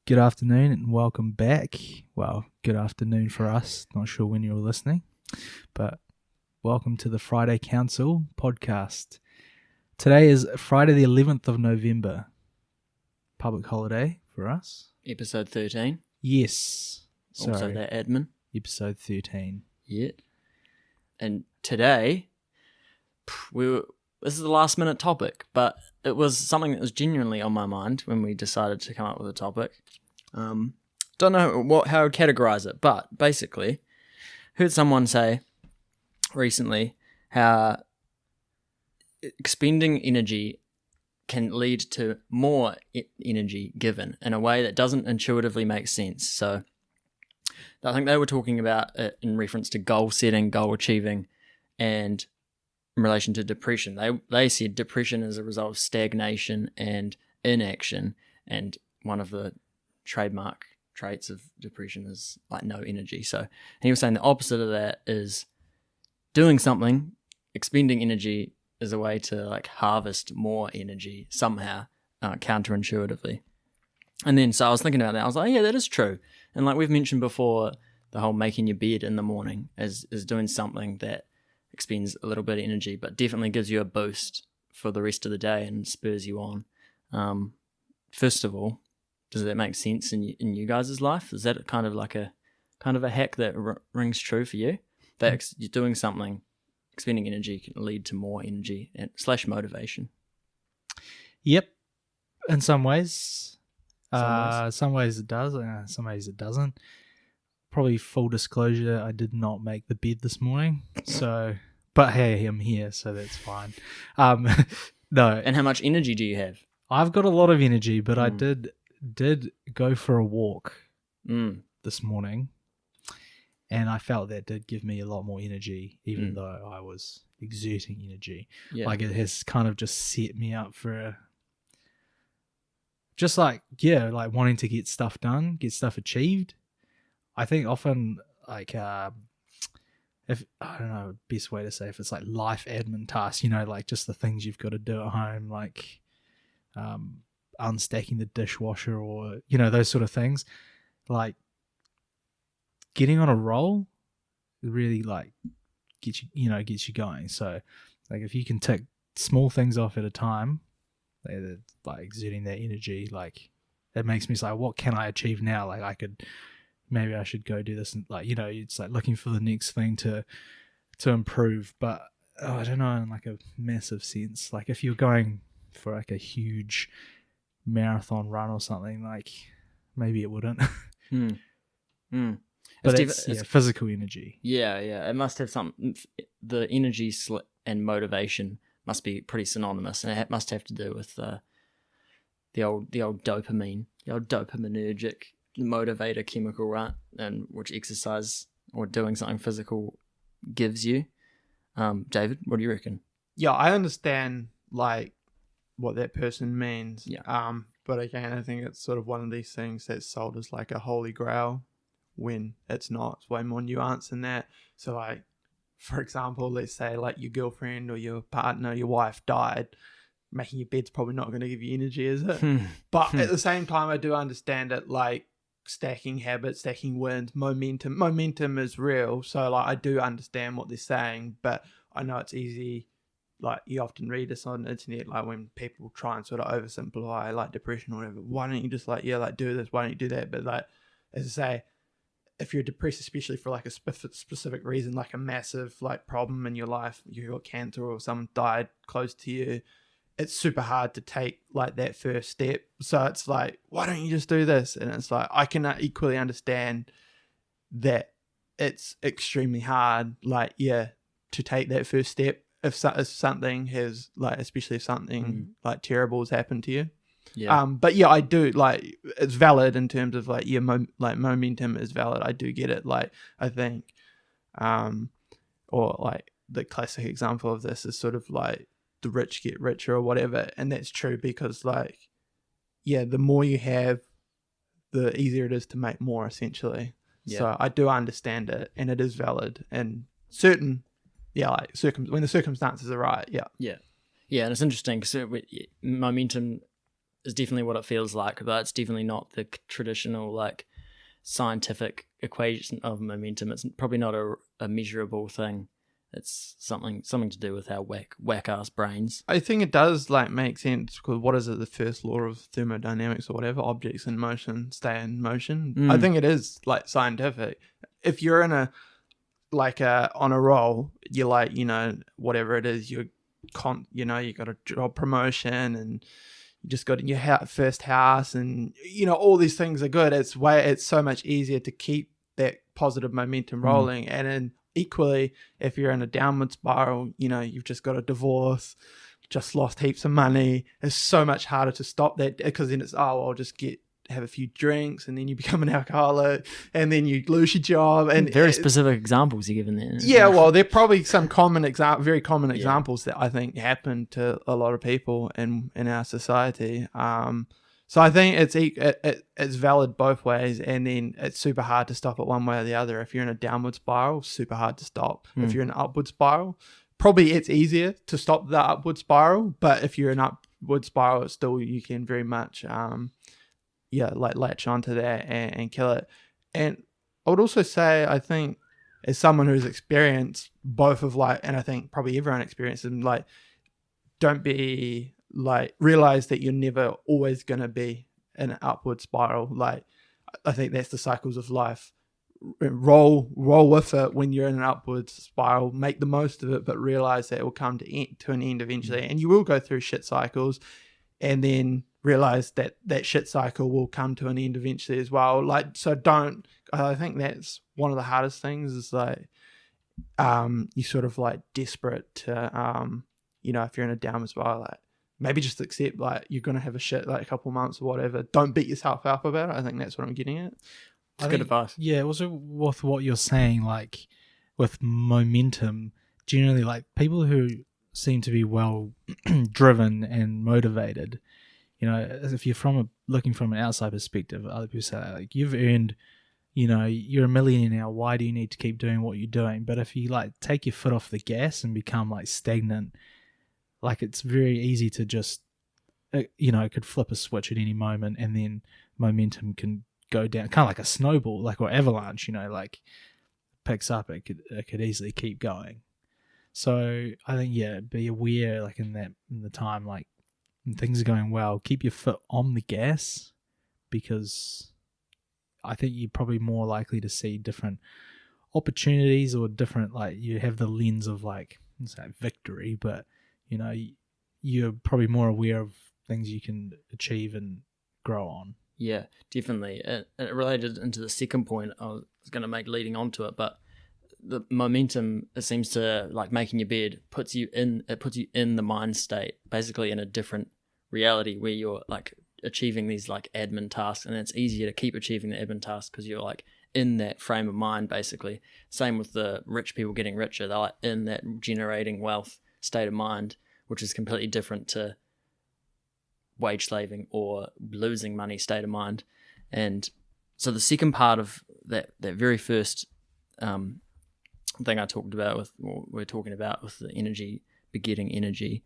Good afternoon and welcome back. Well, good afternoon for us. Not sure when you're listening, but welcome to the Friday Council podcast. Today is Friday the 11th of November. Public holiday for us. Episode 13. Yes. Also Sorry. that admin. Episode 13. Yeah. And today, this is the last minute topic, but it was something that was genuinely on my mind when we decided to come up with a topic. Don't know how to categorize it, but basically, heard someone say recently how expending energy can lead to more energy given in a way that doesn't intuitively make sense. So I think they were talking about it in reference to goal setting, goal achieving, and in relation to depression. They said depression is a result of stagnation and inaction, and one of the trademark traits of depression is like no energy. So he was saying the opposite of that is doing something, expending energy is a way to like harvest more energy somehow, counterintuitively. And then so I was thinking about that. I was like, yeah, that is true. And like we've mentioned before, the whole making your bed in the morning is doing something that expends a little bit of energy, but definitely gives you a boost for the rest of the day and spurs you on. First of all, does that make sense in you guys' life? Is that kind of a hack that rings true for you? That you're doing something, expending energy can lead to more energy and / motivation. Yep. In some ways. Some ways it does, some ways it doesn't. Probably full disclosure, I did not make the bed this morning, but hey, I'm here, so that's fine. No. And how much energy do you have? I've got a lot of energy, but I did go for a walk this morning, and I felt that did give me a lot more energy, even though I was exerting energy. Yeah. Like it has kind of just set me up for like wanting to get stuff done, get stuff achieved. I think often like if I don't know best way to say if it's like life admin tasks, like just the things you've got to do at home, like unstacking the dishwasher or those sort of things, like getting on a roll really like gets you going. So like if you can tick small things off at a time, like exerting that energy, like it makes me say, what can I achieve now? Like maybe I should go do this, and like it's like looking for the next thing to improve. But I don't know, in like a massive sense, like if you're going for like a huge marathon run or something, like maybe it wouldn't. But it's physical energy. Yeah, it must have something. The energy and motivation must be pretty synonymous, and it must have to do with the old dopamine, the old dopaminergic motivator chemical, right? And which exercise or doing something physical gives you. David, what do you reckon? Yeah, I understand like what that person means. Yeah. But again, I think it's sort of one of these things that's sold as like a holy grail when it's not. It's way more nuanced than that. So like, for example, let's say like your girlfriend or your partner, your wife died. Making your bed's probably not going to give you energy, is it? But at the same time, I do understand it, like stacking habits, stacking wins, momentum. Momentum is real. So like, I do understand what they're saying, but I know it's easy. Like you often read this on the internet, like when people try and sort of oversimplify like depression or whatever. Why don't you just like, do this? Why don't you do that? But like, as I say, if you're depressed, especially for like a specific reason, like a massive like problem in your life, you got cancer or someone died close to you, it's super hard to take like that first step. So it's like, why don't you just do this? And it's like, I can equally understand that it's extremely hard, like, to take that first step if something has like, especially if something like terrible has happened to you. Yeah. But yeah, I do like, it's valid in terms of like, like momentum is valid. I do get it. Like, I think, or like the classic example of this is sort of like the rich get richer or whatever. And that's true because like, the more you have, the easier it is to make more essentially. Yeah. So I do understand it and it is valid and certain, like when the circumstances are right. Yeah. And it's interesting because momentum is definitely what it feels like, but it's definitely not the traditional like scientific equation of momentum. It's probably not a measurable thing. It's something to do with our whack ass brains. I think it does like make sense because what is it? The first law of thermodynamics or whatever? Objects in motion stay in motion. I think it is like scientific. If you're in a on a roll, you're like, whatever it is, you got a job promotion and you just got your first house and all these things are good. It's so much easier to keep that positive momentum rolling. And then equally, if you're in a downward spiral, you've just got a divorce, just lost heaps of money. It's so much harder to stop that because then it's, I'll just have a few drinks and then you become an alcoholic and then you lose your job. And very specific examples you're given there. Yeah, well, there are probably some very common examples that I think happen to a lot of people in our society. So I think it's valid both ways, and then it's super hard to stop it one way or the other. If you're in a downward spiral, super hard to stop. If you're in an upward spiral, probably it's easier to stop the upward spiral, but if you're in an upward spiral, it's still, you can very much latch onto that and kill it. And I would also say, I think as someone who's experienced both of and I think probably everyone experiences them, don't be realize that you're never always going to be in an upward spiral. I think that's the cycles of life. Roll with it when you're in an upward spiral, make the most of it, but realize that it will come to an end eventually, and you will go through shit cycles, and then realize that shit cycle will come to an end eventually as well. I think that's one of the hardest things is you sort of desperate to if you're in a downward spiral, maybe just accept you're gonna have a shit a couple months or whatever. Don't beat yourself up about it. I think that's what I'm getting at. It's good advice. Yeah, also with what you're saying, with momentum, generally people who seem to be well driven and motivated, if you're looking from an outside perspective, other people say you've earned, you're a millionaire now, why do you need to keep doing what you're doing? But if you take your foot off the gas and become stagnant, it's very easy to just, it could flip a switch at any moment and then momentum can go down, kind of like a snowball, or avalanche, picks up, it could easily keep going. So I think, be aware, in the time, when things are going well, keep your foot on the gas, because I think you're probably more likely to see different opportunities or different, you have the lens of victory, but you're probably more aware of things you can achieve and grow on. Yeah, definitely. It related into the second point I was going to make leading on to it, but the momentum, it seems to making your bed puts you in the mind state, basically in a different reality where you're achieving these admin tasks, and it's easier to keep achieving the admin tasks because you're in that frame of mind, basically. Same with the rich people getting richer. They're in that generating wealth state of mind, which is completely different to wage slaving or losing money state of mind. And so the second part of that very first thing I talked about we're talking about with the energy begetting energy,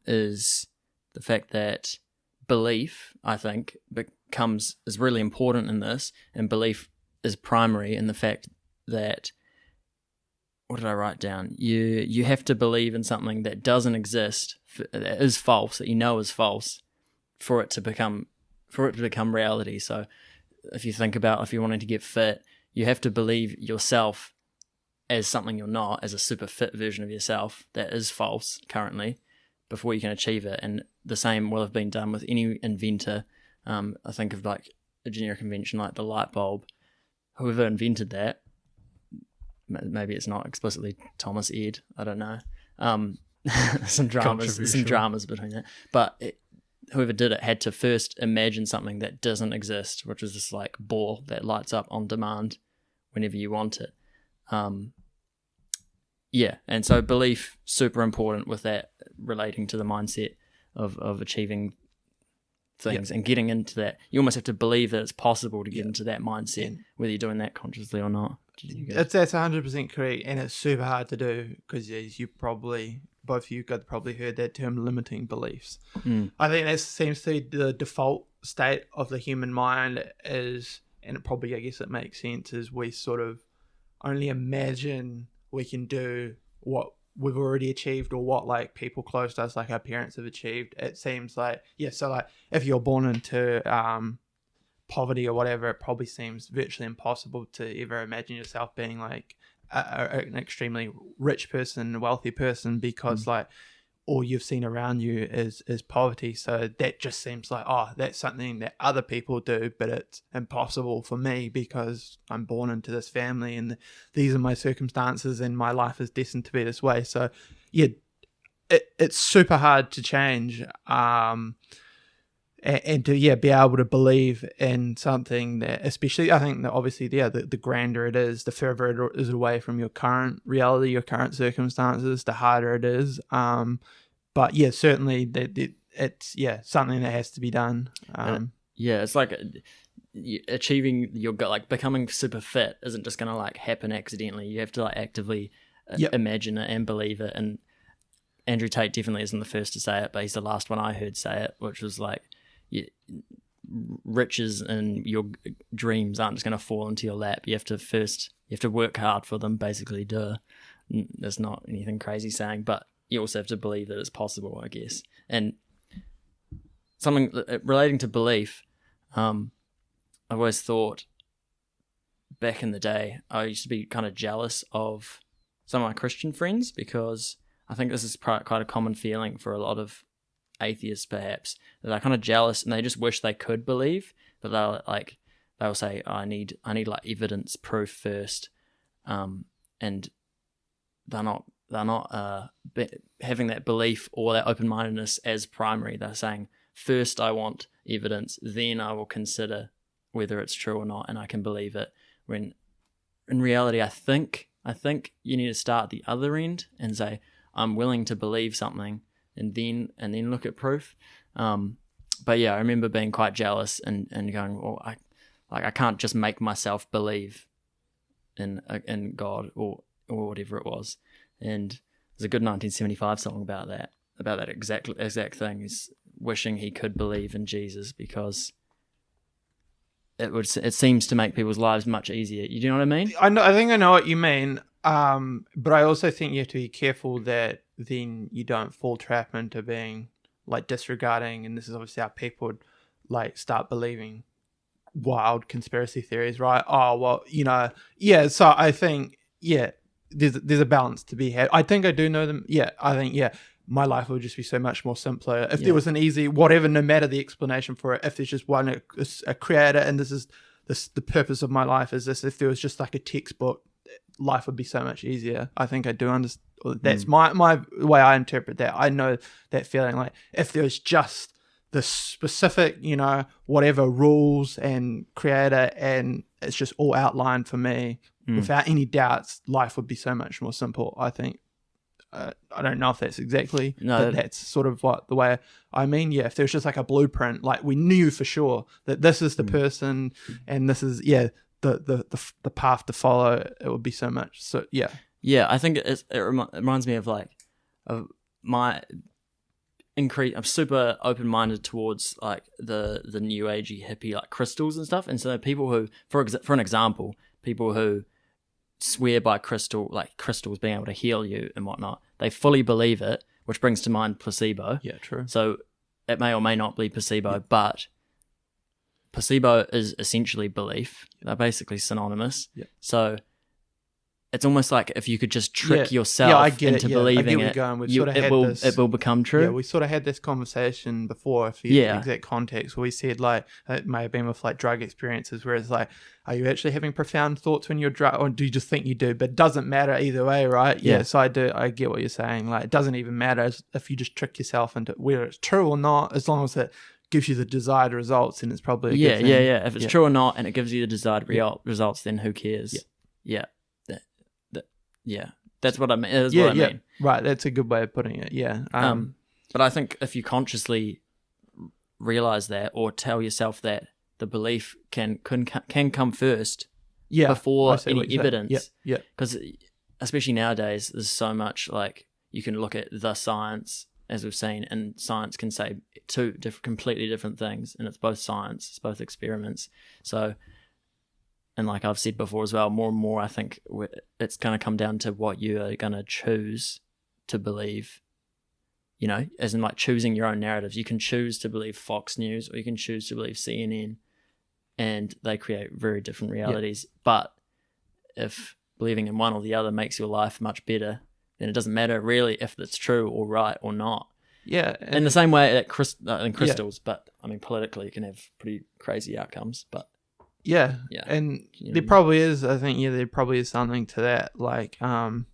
is the fact that belief, I think, is really important in this, and belief is primary in the fact that, what did I write down? You have to believe in something that doesn't exist, that is false, that is false, for it to become reality. So if you think about, if you're wanting to get fit, you have to believe yourself as something you're not, as a super fit version of yourself that is false currently, before you can achieve it. And the same will have been done with any inventor. I think of a generic invention like the light bulb. Whoever invented that, maybe it's not explicitly Thomas Ed, I don't know. Some dramas between that. But whoever did it had to first imagine something that doesn't exist, which is this ball that lights up on demand whenever you want it. And so belief, super important with that, relating to the mindset of achieving things and getting into that. You almost have to believe that it's possible to get into that mindset, whether you're doing that consciously or not. That's 100% correct, and it's super hard to do because, as you probably both of you guys probably heard that term, limiting beliefs. Mm. I think that seems to be the default state of the human mind is, and it probably, I guess it makes sense, is we sort of only imagine we can do what we've already achieved or what like people close to us, like our parents have achieved. It seems like, so like if you're born into poverty or whatever, it probably seems virtually impossible to ever imagine yourself being like an extremely rich person, a wealthy person, because like all you've seen around you is poverty. So that just seems like, oh, that's something that other people do, but it's impossible for me because I'm born into this family and these are my circumstances and my life is destined to be this way. So yeah, it's super hard to change, and to be able to believe in something that, especially I think that obviously the grander it is, the further it is away from your current reality, your current circumstances, the harder it is. But yeah, certainly it's something that has to be done. It's like achieving your goal, like becoming super fit isn't just gonna like happen accidentally. You have to like actively imagine it and believe it. And Andrew Tate definitely isn't the first to say it, but he's the last one I heard say it, which was like, riches and your dreams aren't just going to fall into your lap. You have to work hard for them, basically. There's not anything crazy saying, but you also have to believe that it's possible, I guess. And something relating to belief, I've always thought back in the day, I used to be kind of jealous of some of my Christian friends, because I think this is quite a common feeling for a lot of atheists, perhaps, that they're kind of jealous and they just wish they could believe, but they'll say, I need like evidence, proof first, and they're not having that belief or that open-mindedness as primary. They're saying, first I want evidence, then I will consider whether it's true or not, and I can believe it. When in reality, I think you need to start at the other end and say, I'm willing to believe something, and then look at proof. But yeah, I remember being quite jealous and going, well, I can't just make myself believe in God or whatever it was. And there's a good 1975 song about that exact thing, is wishing he could believe in Jesus, because it seems to make people's lives much easier. You know what I mean? I think I know what you mean. But I also think you have to be careful that then you don't fall trap into being like disregarding, and this is obviously how people would like start believing wild conspiracy theories, right? Oh, well, so I think, there's a balance to be had. I think I do know them. I think, my life would just be so much more simpler if there was an easy, whatever, no matter the explanation for it, if there's just one, a creator, and this is the purpose of my life is this. If there was just like a textbook, life would be so much easier. I think I do understand. That's my way I interpret that. I know that feeling, like if there's just the specific, whatever rules and creator, and it's just all outlined for me without any doubts, life would be so much more simple, I think. I don't know if that's exactly, but that's sort of what the way I mean. If there's just like a blueprint, like we knew for sure that this is the person and this is the path to follow, it would be so much. So I think it reminds me of like my increase. I'm super open-minded towards like the new agey hippie like crystals and stuff. And so people who, for an example, people who swear by crystals being able to heal you and whatnot, they fully believe it, which brings to mind placebo. Yeah, true. So it may or may not be placebo, but placebo is essentially belief. They're basically synonymous. Yeah. So it's almost like if you could just trick yourself into believing it, it will become true. Yeah, we sort of had this conversation before, if you the exact context, where we said like it may have been with like drug experiences, where it's like, are you actually having profound thoughts when you're drunk, or do you just think you do? But it doesn't matter either way, right? Yeah. So I get what you're saying. Like it doesn't even matter if you just trick yourself into whether it's true or not, as long as it gives you the desired results, and it's probably a good thing. If it's true or not, and it gives you the desired results, then who cares? That's what I mean. That's what I mean. Right, that's a good way of putting it. Yeah. But I think if you consciously realize that, or tell yourself that the belief can come first, before any evidence. Yeah. Because especially nowadays, there's so much like you can look at the science, as we've seen, and science can say two completely different things, and it's both science, it's both experiments. So, and like I've said before as well, more and more I think it's going to come down to what you are going to choose to believe, you know, as in like choosing your own narratives. You can choose to believe Fox News, or you can choose to believe CNN, and they create very different realities. Yep. But if believing in one or the other makes your life much better, then it doesn't matter really if it's true or right or not. Yeah. In the same way that in crystals, but I mean, politically, it can have pretty crazy outcomes. But yeah. And there probably is, I think, there probably is something to that. Like, I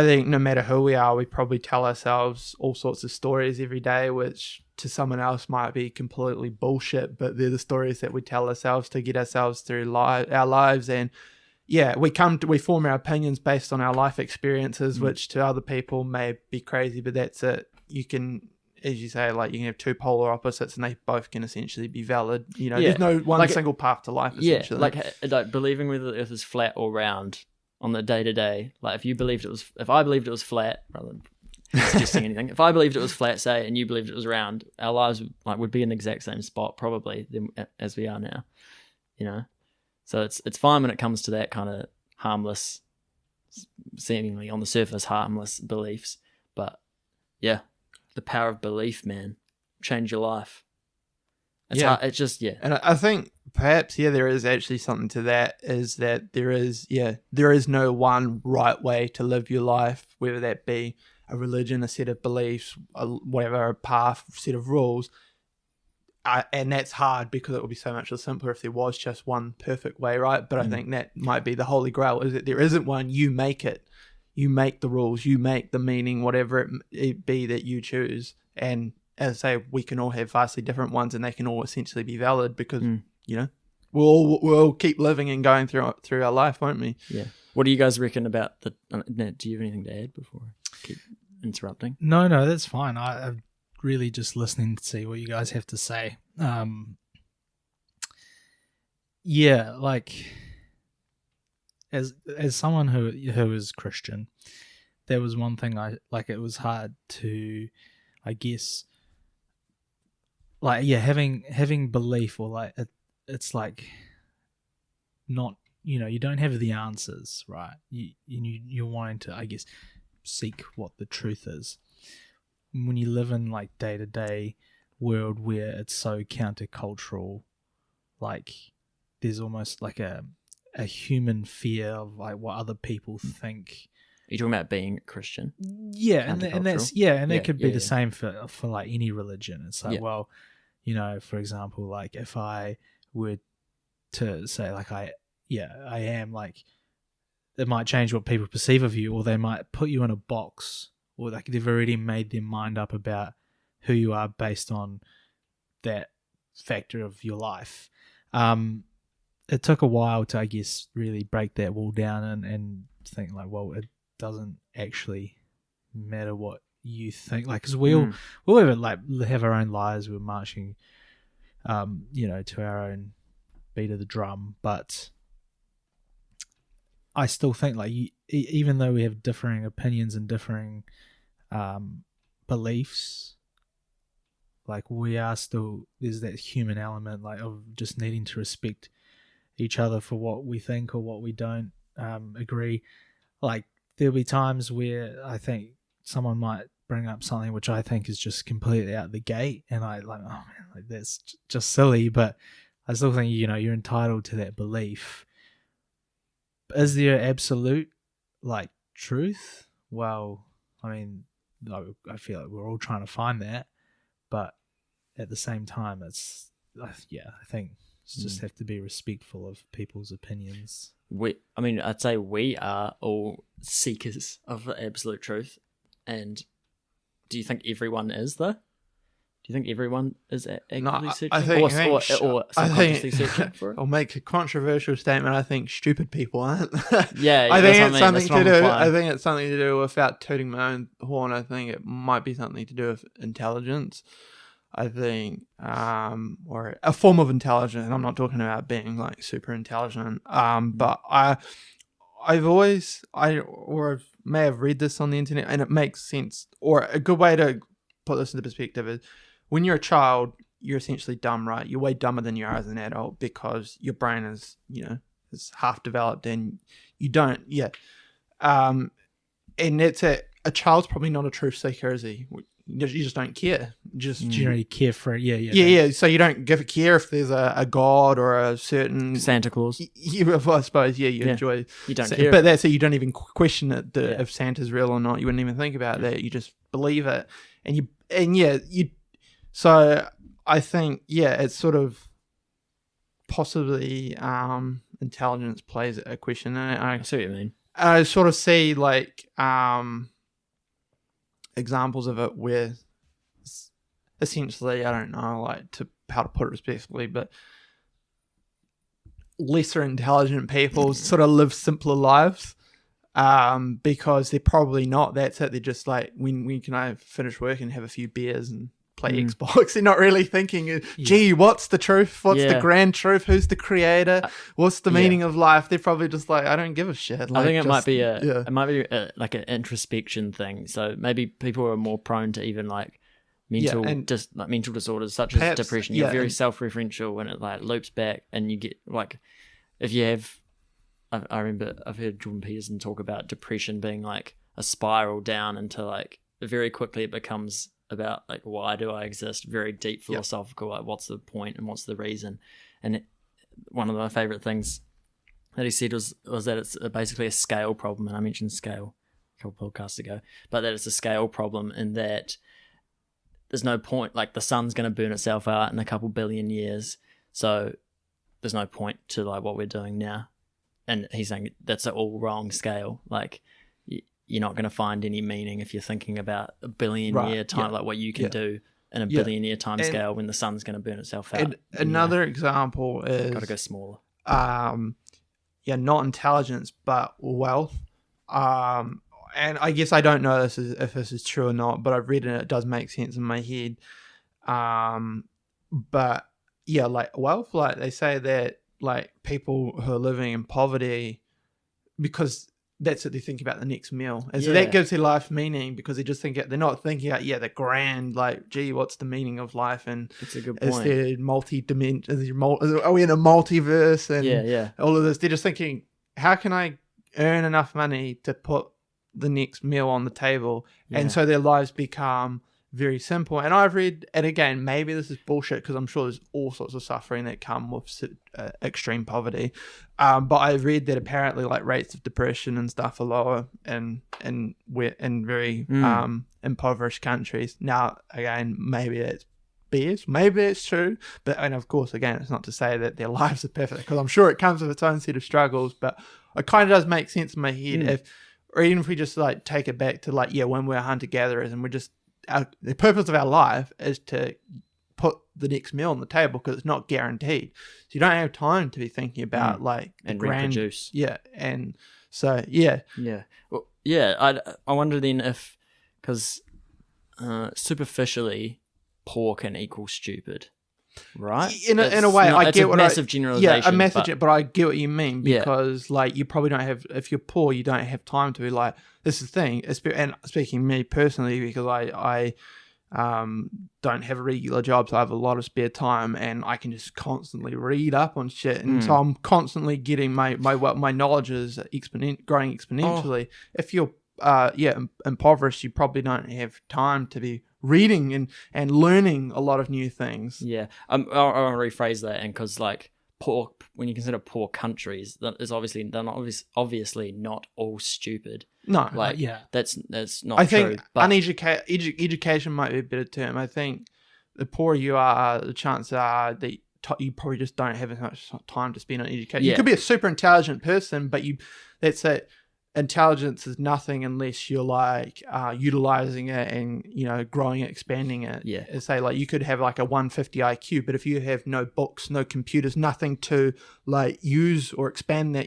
think no matter who we are, we probably tell ourselves all sorts of stories every day, which to someone else might be completely bullshit, but they're the stories that we tell ourselves to get ourselves through our lives. And yeah, we form our opinions based on our life experiences, which to other people may be crazy, but that's it. You can, as you say, like you can have two polar opposites and they both can essentially be valid. You know, there's no one single path to life, essentially. Yeah, like believing whether the earth is flat or round on the day-to-day. Like if I believed it was flat, rather than suggesting anything, if I believed it was flat, say, and you believed it was round, our lives would be in the exact same spot probably as we are now, you know. So it's fine when it comes to that kind of harmless, seemingly on the surface harmless beliefs, but yeah, the power of belief, man, change your life. It's hard, it's just And I think perhaps there is actually something to that. Is that there is no one right way to live your life, whether that be a religion, a set of beliefs, whatever, a path, set of rules. And that's hard because it would be so much simpler if there was just one perfect way, right? But I think that might be the holy grail, is that there isn't one. You make it. You make the rules. You make the meaning, whatever it be that you choose. And as I say, we can all have vastly different ones, and they can all essentially be valid because, you know, we'll all keep living and going through our life, won't we? Yeah. What do you guys reckon about do you have anything to add before I keep interrupting? No, that's fine. I'm really just listening to see what you guys have to say. Like as someone who is Christian, there was one thing it was hard to, I guess, having belief, or it's like not, you know, you don't have the answers, right? You're wanting to, I guess, seek what the truth is. When you live in like day-to-day world where it's so countercultural, like there's almost like a human fear of like what other people think. Are you talking about being Christian? Yeah, and that could be the same for like any religion. It's like, well, you know, for example, like if I were to say like I am, like it might change what people perceive of you, or they might put you in a box, or like they've already made their mind up about who you are based on that factor of your life. It took a while to, I guess, really break that wall down and think like, well, it doesn't actually matter what you think, like, because we'll have our own lives. We're marching, you know, to our own beat of the drum, but I still think like even though we have differing opinions and differing beliefs, like we are still, there's that human element like of just needing to respect each other for what we think or what we don't agree. Like there'll be times where I think someone might bring up something which I think is just completely out the gate, and I like, oh man, like that's just silly, but I still think, you know, you're entitled to that belief. Is there absolute like truth? Well, I mean, I feel like we're all trying to find that, but at the same time, it's I think it's just have to be respectful of people's opinions. I'd say we are all seekers of the absolute truth. And do you think everyone is, though? Do you think everyone is actively searching? Or subconsciously searching for it? I'll make a controversial statement. I think stupid people aren't. Yeah, I think it's something to do. I think it's something to do, without tooting my own horn, I think it might be something to do with intelligence. I think, or a form of intelligence. I'm not talking about being like super intelligent. But or may have read this on the internet, and it makes sense. Or a good way to put this into perspective is, when you're a child, you're essentially dumb, right? You're way dumber than you are as an adult because your brain is, is half developed, and you don't, and that's it. A child's probably not a truth seeker, is he? You just don't care. You don't really care for it. Yeah. So you don't give a care if there's a god or a certain Santa Claus. I suppose. You enjoy. You don't care. But that's it. You don't even question it. If Santa's real or not, you wouldn't even think about that. You just believe it, you. So I think it's sort of possibly intelligence plays a question, and I see what you mean. I sort of see like examples of it where essentially, I don't know, like how to put it respectfully, but lesser intelligent people sort of live simpler lives because they're probably not. That's it. They're just like, when can I finish work and have a few beers and play Xbox? They're not really thinking, gee, what's the truth? What's the grand truth? Who's the creator? What's the meaning of life? They're probably just like, I don't give a shit. Like, I think it might be like an introspection thing. So maybe people are more prone to even like mental disorders such as depression. You're very self-referential when it like loops back, and you get like, if you have, I remember I've heard Jordan Peterson talk about depression being like a spiral down into like, very quickly it becomes about like, why do I exist? Very deep philosophical, like what's the point and what's the reason? And one of my favorite things that he said was that it's basically a scale problem, and I mentioned scale a couple podcasts ago, but that it's a scale problem in that there's no point, like the sun's going to burn itself out in a couple billion years, so there's no point to like what we're doing now. And he's saying that's an all wrong scale. Like, you're not going to find any meaning if you're thinking about a billion year time, like what you can do in a billion year time scale when the sun's going to burn itself out. And another example is, got to go smaller. Not intelligence, but wealth. And I guess I don't know if this is true or not, but I've read it and it does make sense in my head. But yeah, like wealth, like they say that like people who are living in poverty, because that's what they think about the next meal. And so that gives their life meaning, because they're not thinking about, the grand, like, gee, what's the meaning of life? And it's a good point. Is there multi-dimension? Are we in a multiverse? And all of this. They're just thinking, how can I earn enough money to put the next meal on the table? And so their lives become very simple. And I've read, and again, maybe this is bullshit, because I'm sure there's all sorts of suffering that come with extreme poverty. But I've read that apparently like rates of depression and stuff are lower in very impoverished countries. Now, again, maybe it's BS, maybe it's true, but and of course, again, it's not to say that their lives are perfect, because I'm sure it comes with its own set of struggles. But it kind of does make sense in my head even if we just like take it back to like when we're hunter gatherers and we're just the purpose of our life is to put the next meal on the table, because it's not guaranteed. So you don't have time to be thinking about like and reproduce. And so Well, I wonder then if, because superficially poor can equal stupid, right? In a way, I get what massive generalization. But I get what you mean, because like you probably don't have, if you're poor, you don't have time to be like, this is the thing. And speaking me personally, because I don't have a regular job, so I have a lot of spare time, and I can just constantly read up on shit, and so I'm constantly getting my knowledge is growing exponentially. If you're impoverished, you probably don't have time to be reading and learning a lot of new things. I want to rephrase that, and because like poor, when you consider poor countries, they're obviously not all stupid. No, that's not. I true, think education might be a better term. I think the poorer you are, the chances are that you probably just don't have as much time to spend on education. You could be a super intelligent person, but that's it. Intelligence is nothing unless you're like utilizing it and growing it, expanding it. Say like you could have like a 150 IQ, but if you have no books, no computers, nothing to like use or expand that,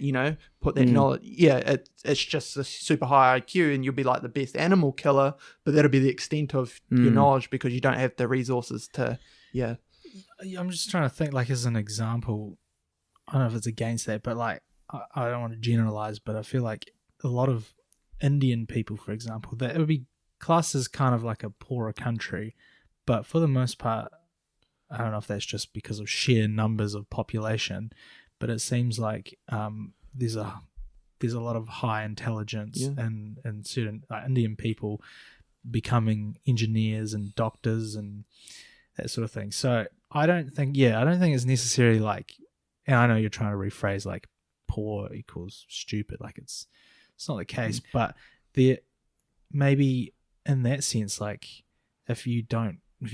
put that knowledge. It's just a super high IQ, and you'll be like the best animal killer, but that'll be the extent of your knowledge, because you don't have the resources to. I'm just trying to think, like, as an example, I don't know if it's against that, but like I don't want to generalize, but I feel like a lot of Indian people, for example, that it would be classed as kind of like a poorer country, but for the most part, I don't know if that's just because of sheer numbers of population, but it seems like there's a lot of high intelligence and certain Indian people becoming engineers and doctors and that sort of thing. So I don't think it's necessarily like, and I know you're trying to rephrase like poor equals stupid, like it's not the case, but there maybe in that sense, like if you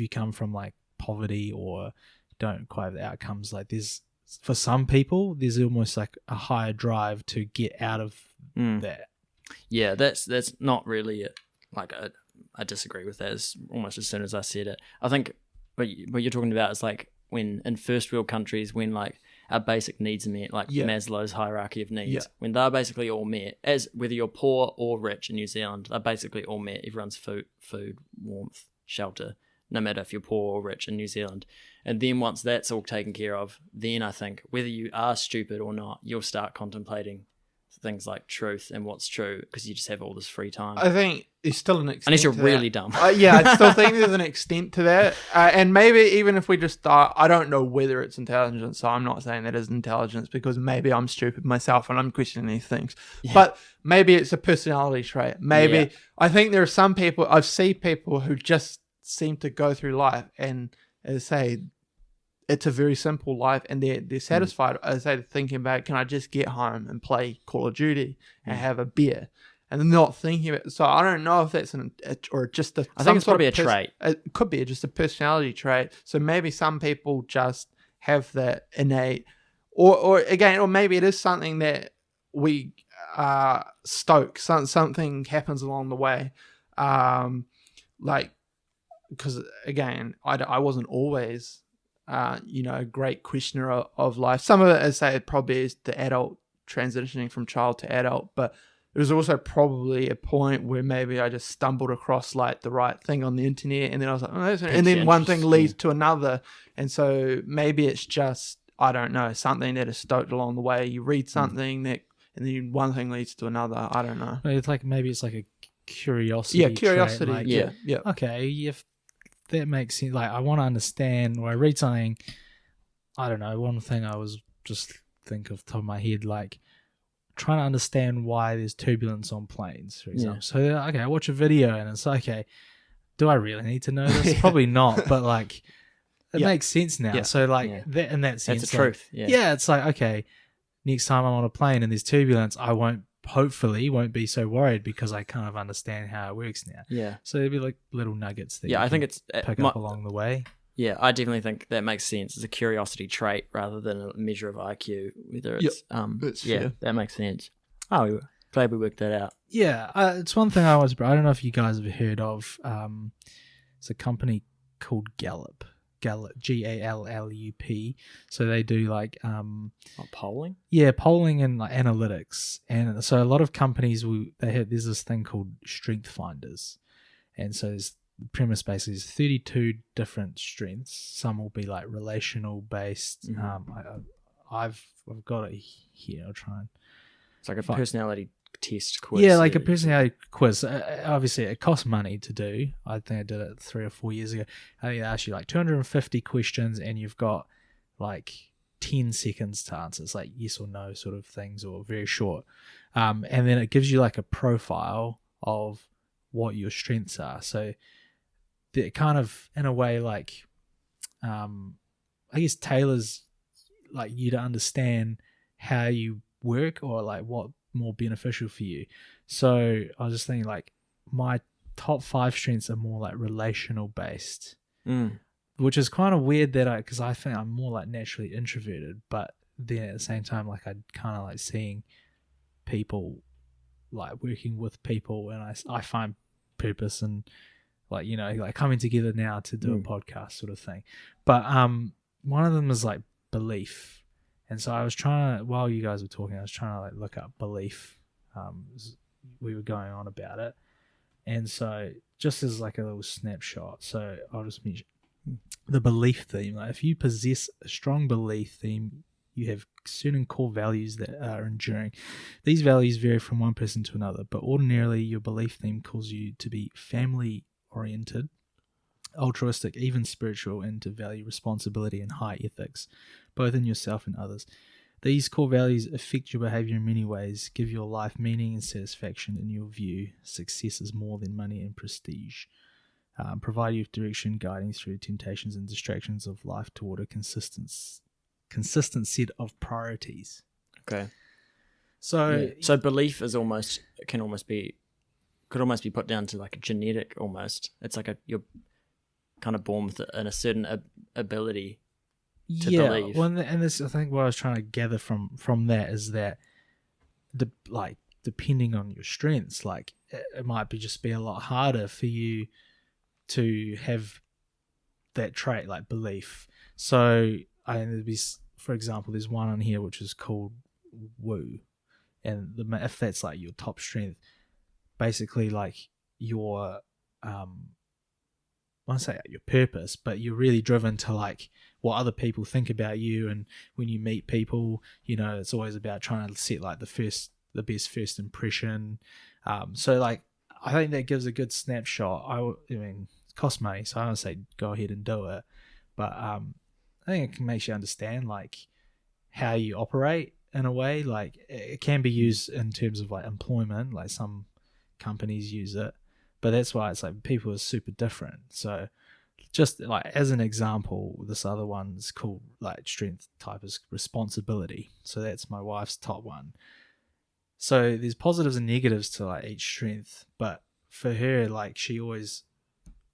come from like poverty or don't quite have the outcomes, like for some people there's almost like a higher drive to get out of that. Yeah, that's not really I disagree with that almost as soon as I said it. I think what you're talking about is like when in first world countries, when like our basic needs are met, like Maslow's hierarchy of needs, when they're basically all met, as whether you're poor or rich in New Zealand, they're basically all met. Everyone's food, warmth, shelter, no matter if you're poor or rich in New Zealand. And then once that's all taken care of, then I think whether you are stupid or not, you'll start contemplating things like truth and what's true, because you just have all this free time. I think there's still an extent. Unless you're to really that. dumb. I still think there's an extent to that. And maybe even if we just thought, I don't know whether it's intelligence, so I'm not saying that is intelligence, because maybe I'm stupid myself and I'm questioning these things. Yeah. But maybe it's a personality trait. Maybe I think there are some people, I've seen people who just seem to go through life and, as I say, it's a very simple life, and they're satisfied. As I say, thinking about, can I just get home and play Call of Duty and have a beer, and they're not thinking about it. So I don't know if that's or just a. I think it's probably a trait. It could be just a personality trait. So maybe some people just have that innate, or maybe it is something that we stoke. Something happens along the way, like because again, I wasn't always. A great questioner of life. Some of it, as I say, it probably is the adult transitioning from child to adult, but there was also probably a point where maybe I just stumbled across like the right thing on the internet, and then I was like, and then one thing leads to another, and so maybe it's just, I don't know, something that is stoked along the way. You read something that, and then one thing leads to another. I don't know. It's like maybe it's like a curiosity. Yeah, curiosity. Trait, like, yeah. Okay, if that makes sense. Like I want to understand, or I read something. I don't know. One thing I was just think of the top of my head, like trying to understand why there's turbulence on planes, for example. So okay, I watch a video and it's like, okay, do I really need to know this? Probably not, but like it makes sense now. So like that in that sense, that's the truth. It's like, okay, next time I'm on a plane and there's turbulence, I hopefully won't be so worried because I kind of understand how it works now. Yeah. So there'd be like little nuggets that I think it's pick up along the way. Yeah, I definitely think that makes sense. It's a curiosity trait rather than a measure of IQ. Whether it's that makes sense. Oh, glad we worked that out. Yeah, it's one thing I don't know if you guys have heard of. It's a company called Gallup, Gallup. So they do like polling. Yeah, polling and like analytics, and so a lot of companies there's this thing called strength finders, and so the premise basically is 32 different strengths. Some will be like relational based. I've got it here. I'll try and. It's like a personality test quiz. Yeah, like a personality quiz. Obviously, it costs money to do. I think I did it 3 or 4 years ago. I think they ask you like 250 questions, and you've got like 10 seconds to answer. It's like yes or no sort of things, or very short. And then it gives you like a profile of what your strengths are. So it kind of, in a way, like I guess tailors like you to understand how you work, or like what more beneficial for you. So I was just thinking like my top 5 strengths are more like relational based, which is kind of weird because I think I'm more like naturally introverted, but then at the same time like I kind of like seeing people, like working with people, and I find purpose and like, you know, like coming together now to do a podcast sort of thing. But one of them is like belief. And so I was trying to, while you guys were talking, I was trying to like look up belief. We were going on about it. And so just as like a little snapshot, so I'll just mention the belief theme. Like if you possess a strong belief theme You have certain core values that are enduring. These values vary from one person to another, but ordinarily your belief theme calls you to be family-oriented, altruistic, even spiritual, and to value responsibility and high ethics, both in yourself and others. These core values affect your behavior in many ways, give your life meaning and satisfaction. In your view, success is more than money and prestige. Provide you with direction, guiding through temptations and distractions of life toward a consistent set of priorities. Okay. So belief is could almost be put down to like a genetic almost. It's like you're kind of born with a certain ability to believe. Well, and this, I think what I was trying to gather from that is that depending on your strengths, like it might be a lot harder for you to have that trait, like belief. So for example, there's one on here which is called woo, and if that's like your top strength, basically like your I want to say your purpose, but you're really driven to like what other people think about you, and when you meet people, it's always about trying to set like the best first impression. So like I think that gives a good snapshot. I mean, it costs money, so I don't say go ahead and do it, but I think it makes you understand like how you operate in a way. Like it can be used in terms of like employment, like some companies use it, but that's why it's like people are super different. So just like as an example, this other one's called like strength type is responsibility. So that's my wife's top one. So there's positives and negatives to like each strength, but for her, like she always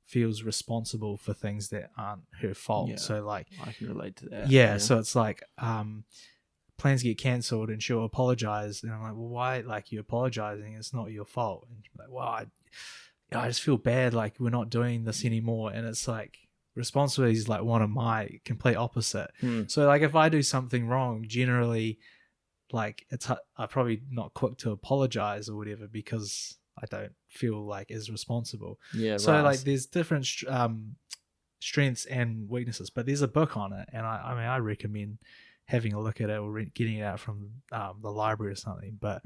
feels responsible for things that aren't her fault. Yeah, so like I can relate to that. Yeah, so it's like plans get cancelled and she'll apologize, and I'm like, well, why? Like, you're apologizing, it's not your fault. And she's like, well, I just feel bad, like we're not doing this anymore. And it's like responsibility is like one of my complete opposite. So like if I do something wrong, generally like I'm probably not quick to apologize or whatever because I don't feel like as responsible. Yeah. So right. like there's different strengths and weaknesses, but there's a book on it, and I recommend having a look at it or getting it out from the library or something. But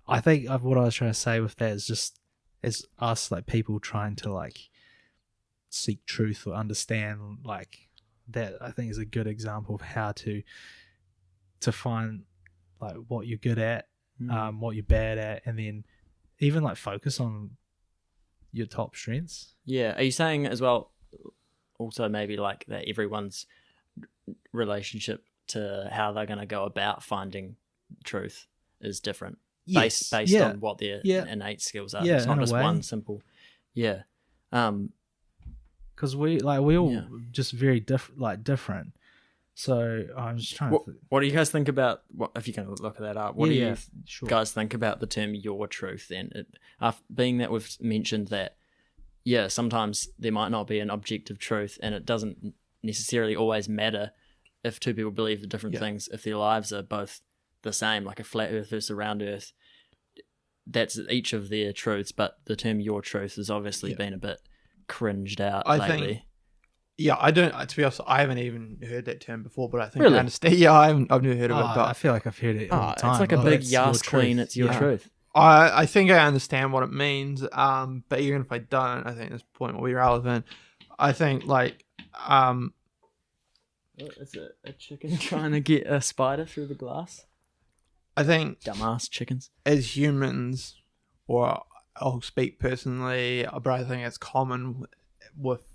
I think what I was trying to say with that is just as us like people trying to like seek truth or understand like that. I think is a good example of how to find like what you're good at, what you're bad at, and then even like focus on your top strengths. Yeah. Are you saying as well, also maybe like that everyone's relationship to how they're going to go about finding truth is different based on what their innate skills are? It's not just one simple. Yeah. Because we all just very different. So I'm just trying to. What do you guys think about? If you can look that up, what do you guys think about the term "your truth"? Then, being that we've mentioned that, sometimes there might not be an objective truth, and it doesn't necessarily always matter if two people believe the different things. If their lives are both the same, like a flat Earth versus a round Earth, that's each of their truths. But the term "your truth" has obviously been a bit cringed out lately. I don't. To be honest, I haven't even heard that term before, but I think really? I understand. Yeah, I've never heard of it. But I feel like I've heard it all the time. It's like a big yas queen. It's your truth. I think I understand what it means. But even if I don't, I think this point will be relevant. I think like is it a chicken trying to get a spider through the glass? I think dumbass chickens. As humans, or I'll speak personally, but I think it's common with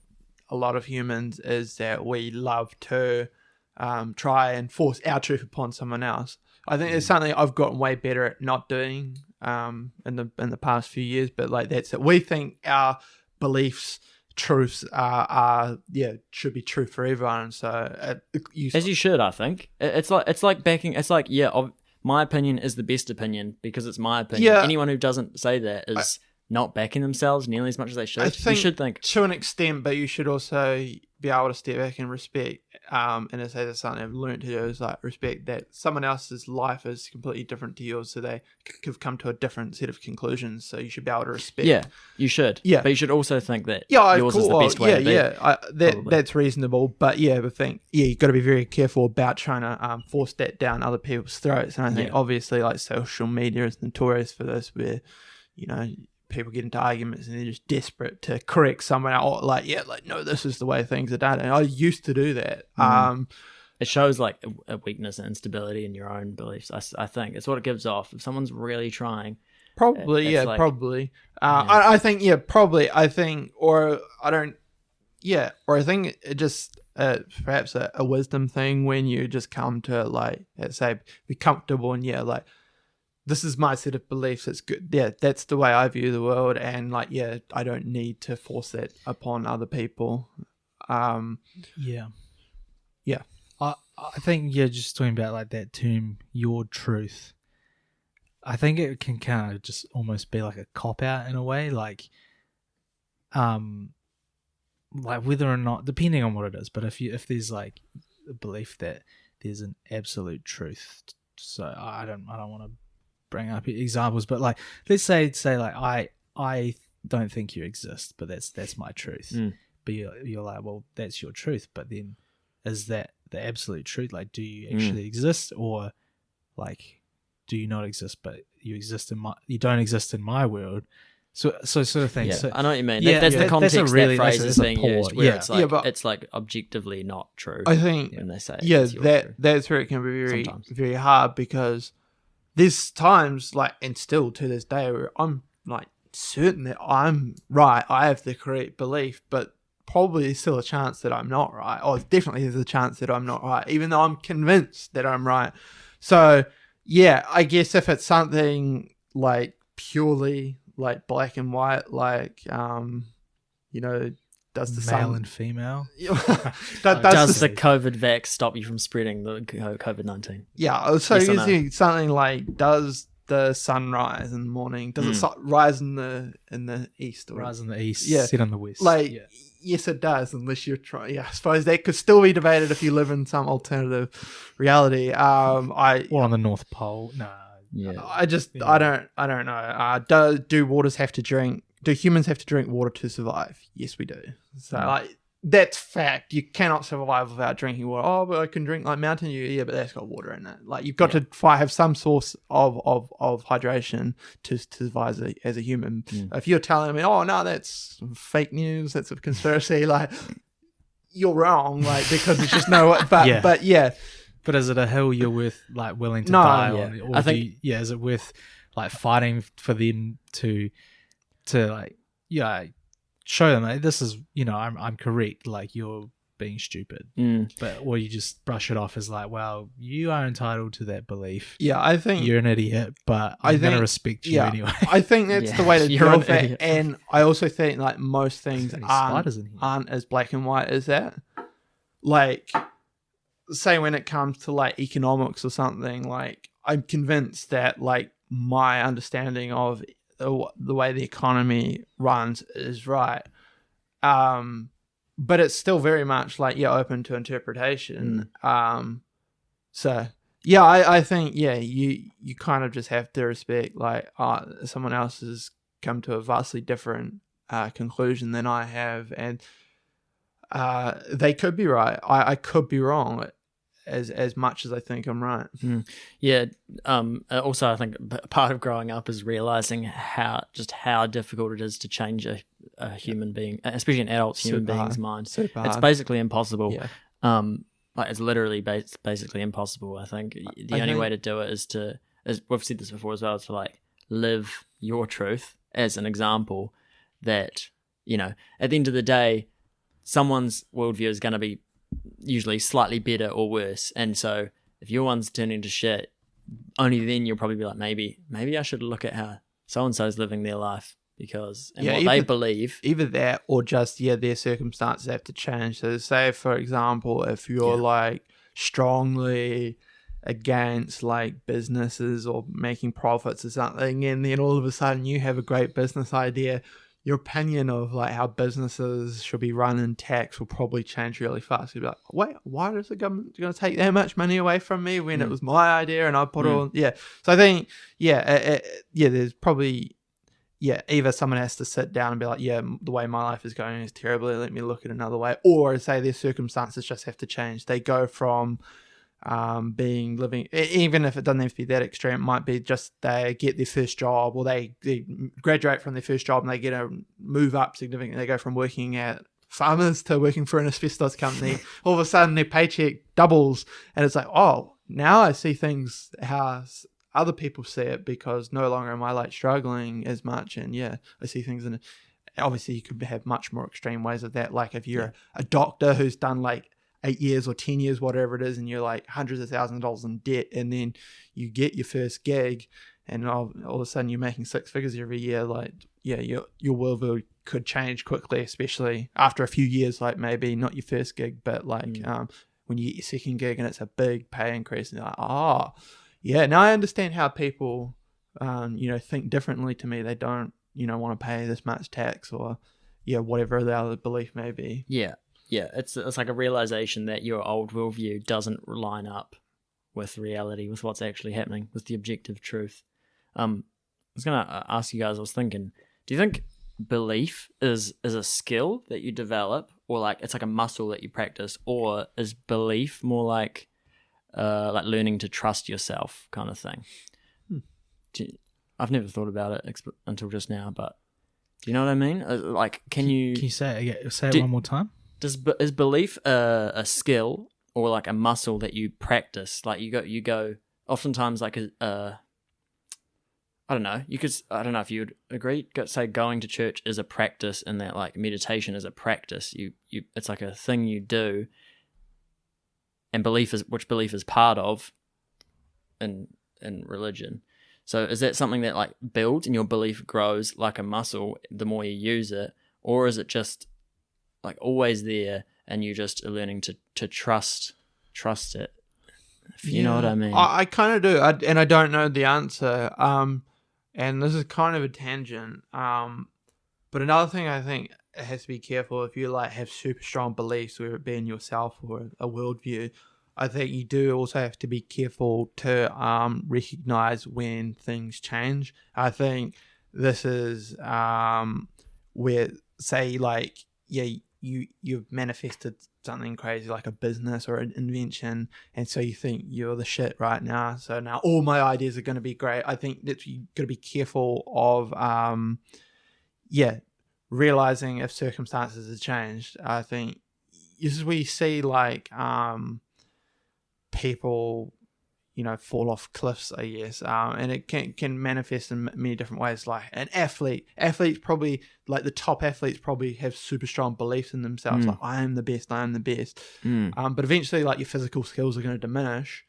a lot of humans is that we love to try and force our truth upon someone else. I think it's something I've gotten way better at not doing in the past few years. But like that's it. We think our beliefs, truths should be true for everyone. So as you should, I think it's like backing. It's like my opinion is the best opinion because it's my opinion. Yeah. Anyone who doesn't say that is not backing themselves nearly as much as they should. You should think to an extent, but you should also be able to step back and respect and I say that's something I've learned to do is like respect that someone else's life is completely different to yours, so they could have come to a different set of conclusions. So you should be able to respect. Yeah, you should. Yeah. But you should also think that Yeah, yours is the best way to be. Yeah, probably. that's reasonable. But yeah, I think you've got to be very careful about trying to force that down other people's throats. And I think obviously like social media is notorious for this, where people get into arguments and they're just desperate to correct someone out. Like no, this is the way things are done. And I used to do that. It shows like a weakness and instability in your own beliefs. I think it's what it gives off. If someone's really trying. Probably, it's like, probably. I think, probably. I think, or I don't, or I think it just perhaps a wisdom thing when you just come to like, let's say, be comfortable and like, this is my set of beliefs. It's good. Yeah, that's the way I view the world, and like, I don't need to force that upon other people. Yeah. I think you're just talking about like that term, your truth. I think it can kind of just almost be like a cop out in a way, like whether or not, depending on what it is. But if there's like a belief that there's an absolute truth, so I don't want to bring up examples, but like let's say like I don't think you exist, but that's my truth. But you're like, well, that's your truth, but then is that the absolute truth? Like, do you actually exist, or like, do you not exist, but you don't exist in my world? So sort of thing. Yeah, so, I know what you mean. That's the context that phrase is being used, where it's like it's like objectively not true. I think when they say that's where it can be very very hard, because there's times like, and still to this day, where I'm like certain that I'm right, I have the correct belief, but probably there's still a chance that I'm not right, or definitely there's a chance that I'm not right, even though I'm convinced that I'm right. So I guess if it's something like purely like black and white, like does the male sun and female? does the COVID vax stop you from spreading the COVID-19? Yeah, so Yes or no? is something like, does the sun rise in the morning? Does it rise in the east? Or Rise in the east, Yeah. set in the west. like yes, it does, unless you're trying. I suppose that could still be debated if you live in some alternative reality. or on the North Pole. No. Yeah. I don't know. Do waters have to drink? Do humans have to drink water to survive? Yes, we do. So like, that's fact. You cannot survive without drinking water. Oh, but I can drink like Mountain Dew. Yeah, but that's got water in it. Like, you've got to have some source of hydration to survive as a human. If you're telling me, oh no, that's fake news, that's a conspiracy, like, you're wrong. Like, because it's just no. But But is it a hill you're willing to No, die yeah. on? Or I think- is it worth like fighting for them to like show them like, this is I'm correct, like you're being stupid, or you just brush it off as like, well, you are entitled to that belief. Yeah, I think You're an idiot, but I'm going to respect you anyway. I think that's the way to You're deal an with it. idiot. And I also think like most things There's spiders in here. aren't as black and white as that. Like, say when it comes to like economics or something, like, I'm convinced that like my understanding of the way the economy runs is right. But it's still very much like, open to interpretation. So I think, you kind of just have to respect like, someone else has come to a vastly different conclusion than I have, and they could be right. I could be wrong as much as I think I'm right. Yeah. Also, I think part of growing up is realizing how difficult it is to change a human being, especially an adult human being's mind. Super It's hard. basically impossible. Yeah. Like, it's literally basically impossible. I think the only way to do it is we've said this before as well, to like live your truth as an example that, at the end of the day, someone's worldview is going to be usually slightly better or worse, and so if your one's turning to shit, only then you'll probably be like, maybe I should look at how so and so's living their life, because what they believe. Either that, or just their circumstances have to change. So say, for example, if you're like strongly against like businesses or making profits or something, and then all of a sudden you have a great business idea, your opinion of like how businesses should be run in tax will probably change really fast. You'll be like, wait, why is the government going to take that much money away from me when it was my idea and I put it on? Yeah. So I think, there's probably, either someone has to sit down and be like, the way my life is going is terrible. Let me look at another way. Or say their circumstances just have to change. They go from living, even if it doesn't have to be that extreme, it might be just they get their first job, or they graduate from their first job and they get a move up significantly. They go from working at Farmers to working for an asbestos company. All of a sudden their paycheck doubles, and it's like, oh, now I see things how other people see it, because no longer am I like struggling as much. And I see things in obviously you could have much more extreme ways of that. Like if you're a doctor who's done like 8 years or 10 years, whatever it is, and you're like hundreds of thousands of dollars in debt, and then you get your first gig, and all of a sudden you're making 6 figures every year, like, your worldview could change quickly, especially after a few years, like maybe not your first gig, but like when you get your second gig and it's a big pay increase, and you're like, now I understand how people, think differently to me. They don't, want to pay this much tax, or, whatever the other belief may be. Yeah. Yeah, it's like a realization that your old worldview doesn't line up with reality, with what's actually happening, with the objective truth. I was going to ask you guys, I was thinking, do you think belief is a skill that you develop, or like it's like a muscle that you practice, or is belief more like learning to trust yourself kind of thing? I've never thought about it until just now, but do you know what I mean? Like, can you say it again? Say it one more time? Is belief a skill, or like a muscle that you practice? Like you go oftentimes like I don't know. I don't know if you would agree. Say going to church is a practice, and that like meditation is a practice. You it's like a thing you do, and which belief is part of in religion. So is that something that like builds and your belief grows like a muscle the more you use it, or is it just like always there and you just are learning to trust it? If you know what I mean. I kind of do, and I don't know the answer. And this is kind of a tangent. But another thing I think it has to be careful if you like have super strong beliefs, whether it be in yourself or a worldview. I think you do also have to be careful to recognize when things change. I think this is where, say, like, you've manifested something crazy like a business or an invention, and so you think you're the shit right now, so now all my ideas are going to be great. I think that you've got to be careful of realizing if circumstances have changed. I think this is where you see like people fall off cliffs, I guess, and it can manifest in many different ways. Like an athletes probably, like the top athletes probably have super strong beliefs in themselves, like I am the best. But eventually like your physical skills are going to diminish,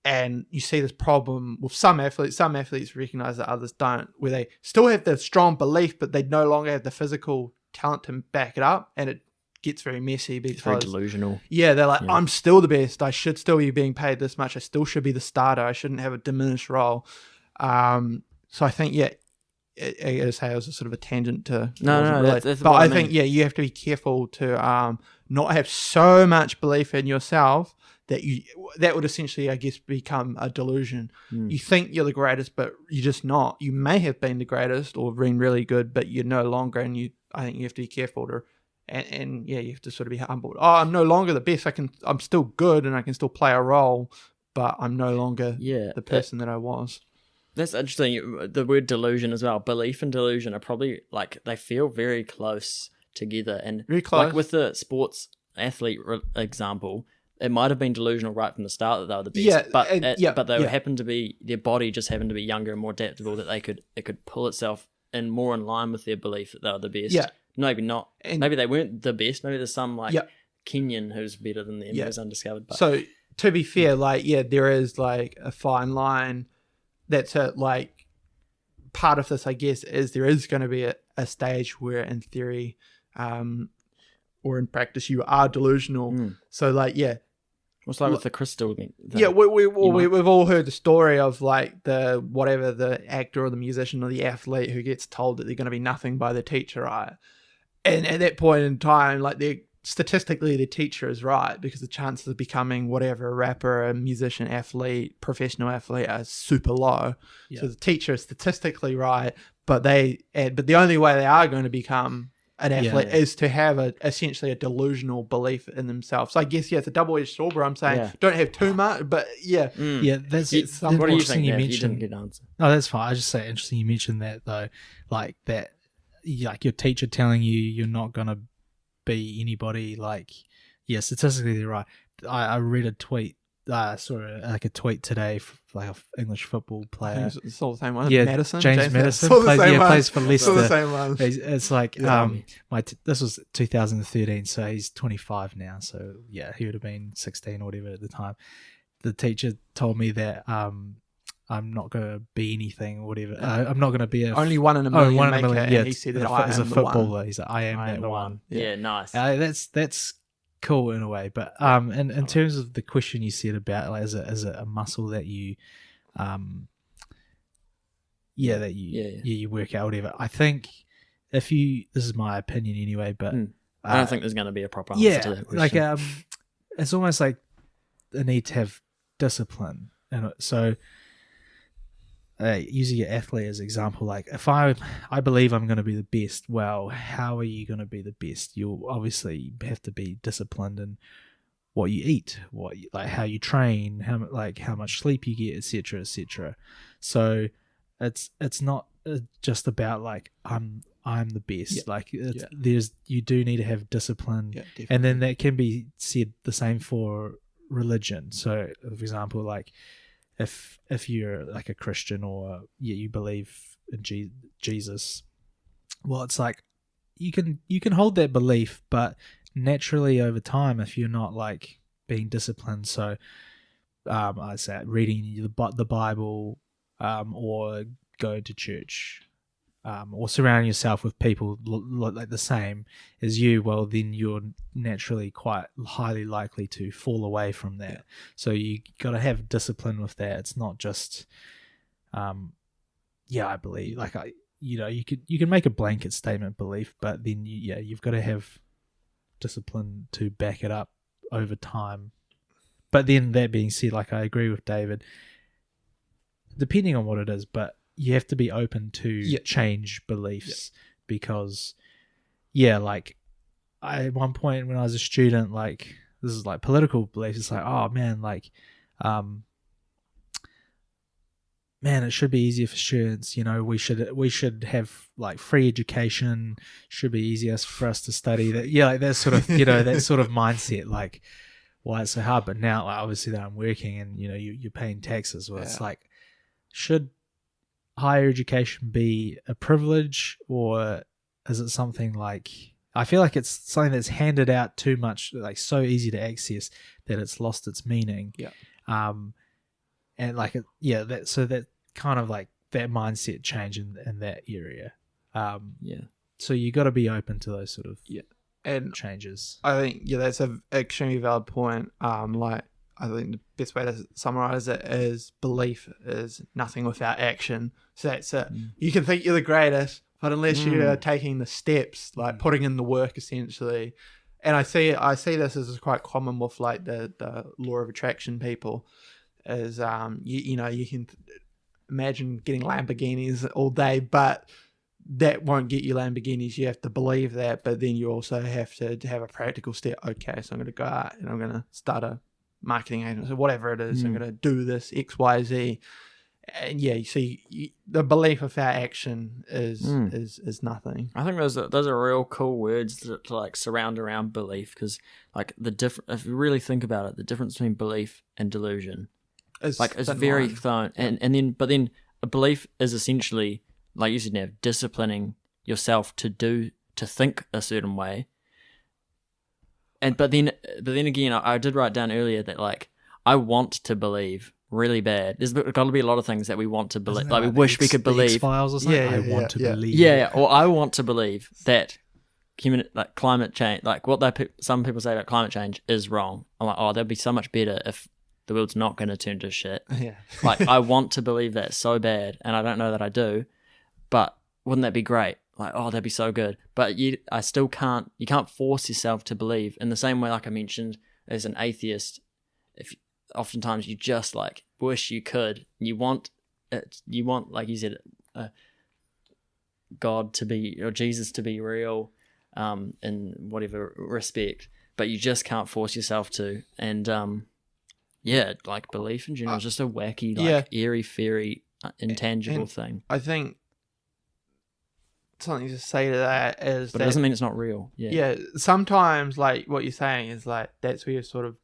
and you see this problem with some athletes recognize that others don't, where they still have the strong belief but they no longer have the physical talent to back it up, and it gets very messy because it's very delusional. Yeah, they're like, I'm still the best. I should still be being paid this much. I still should be the starter. I shouldn't have a diminished role. So I think, I say it was a sort of a tangent to that's but I think you have to be careful to not have so much belief in yourself that would essentially, I guess, become a delusion. You think you're the greatest, but you're just not. You may have been the greatest or been really good, but you're no longer. And I think you have to be careful to. And you have to sort of be humbled. I'm no longer the best. I'm still good, and I can still play a role, but I'm no longer the person that I was. That's interesting. The word delusion as well. Belief and delusion are probably like they feel very close together, and very close. Like with the sports athlete example, it might have been delusional right from the start that they were the best. But they happened to be, their body just happened to be younger and more adaptable, that it could pull itself in more in line with their belief that they were the best. Yeah. Maybe not. And maybe they weren't the best. Maybe there's some like Kenyan who's better than them, who's undiscovered. But. So to be fair, there is like a fine line. That's like part of this, I guess, is there is going to be a stage where, in theory, or in practice, you are delusional. So What's like with the crystal thing? Yeah, we've all heard the story of like the actor or the musician or the athlete who gets told that they're going to be nothing by the teacher, right? And at that point in time, like statistically the teacher is right, because the chances of becoming whatever, a rapper, a musician, athlete, professional athlete, are super low. So the teacher is statistically right, but the only way they are going to become an athlete is to have essentially a delusional belief in themselves. So I guess it's a double-edged sword. Where I'm saying don't have too much, but that's what do you think? You You mentioned. didn't get an answer. No, that's fine. I just say interesting. You mentioned that though, like that, like your teacher telling you you're not gonna be anybody. Like, statistically they're right. I read a tweet. Saw like a tweet today, like an English football player. It's all the same one. Yeah, Madison, James Madison plays for Leicester. It's all the same one. It's like this was 2013, so he's 25 now. So he would have been 16 or whatever at the time. The teacher told me that I'm not going to be anything or whatever. I'm not going to be only one in a million. One in a million. And he said that as a footballer, he's like, I am that one. Yeah, nice. That's cool in a way, but in terms of the question you said about like, is it a muscle that you you work out, whatever. I think this is my opinion anyway, but I don't think there's going to be a proper answer to that question. Like it's almost like the need to have discipline, and so using your athlete as an example, like if I believe I'm going to be the best, well, how are you going to be the best? You'll obviously have to be disciplined in what you eat, how you train, how much sleep you get, etc., etc. So it's not just about like I'm the best. Like you do need to have discipline, and then that can be said the same for religion. So, for example, like if you're like a Christian or you believe in Jesus, well, it's like you can hold that belief, but naturally over time, if you're not like being disciplined, so I say reading the Bible, or going to church, or surrounding yourself with people like the same as you, well, then you're naturally quite highly likely to fall away from that. So you got to have discipline with that. It's not just, I believe, like you can make a blanket statement belief, but then you've got to have discipline to back it up over time. But then that being said, like I agree with David, depending on what it is, but you have to be open to change beliefs, because like at one point when I was a student, like this is like political beliefs, it's like, oh man, like it should be easier for students, we should have like free education, should be easier for us to study, that like that sort of that sort of mindset, like why it's so hard. But now, like, obviously that I'm working and you're paying taxes, well, it's like, should higher education be a privilege, or is it something like, I feel like it's something that's handed out too much, like so easy to access that it's lost its meaning. And like so that kind of like that mindset change in that area. So you got to be open to those sort of and changes. I think that's an extremely valid point. Like I think the best way to summarize it is belief is nothing without action. So that's it. You can think you're the greatest, but unless you are taking the steps, like putting in the work, essentially. And I see this as quite common with like the law of attraction people. Is you can imagine getting Lamborghinis all day, but that won't get you Lamborghinis. You have to believe that, but then you also have to have a practical step. Okay, so I'm going to go out and I'm going to start a marketing agency, whatever it is. I'm going to do this X, Y, Z. And you see, the belief without action is nothing. I think those are real cool words to like surround around belief, because like if you really think about it, the difference between belief and delusion, it's very thin. And then a belief is essentially, like you said, now disciplining yourself to think a certain way. But then again, I did write down earlier that like I want to believe really bad. There's got to be a lot of things that we want to believe, like we wish we could believe. X-Files or something. I want to believe. Or I want to believe that like climate change, like what some people say about climate change is wrong. I'm like, oh, that'd be so much better if the world's not going to turn to shit. Yeah. Like, I want to believe that so bad, and I don't know that I do, but wouldn't that be great? Like, oh, that'd be so good. But you can't force yourself to believe in the same way, like I mentioned, as an atheist, oftentimes you just like wish you could. You want it. You want, like you said, God to be, or Jesus to be real, in whatever respect, but you just can't force yourself to. And like belief in general is just a wacky, like airy fairy, intangible thing. I think something to say to that is, but it doesn't mean it's not real. Yeah. Sometimes, like what you're saying is like that's where you're sort of,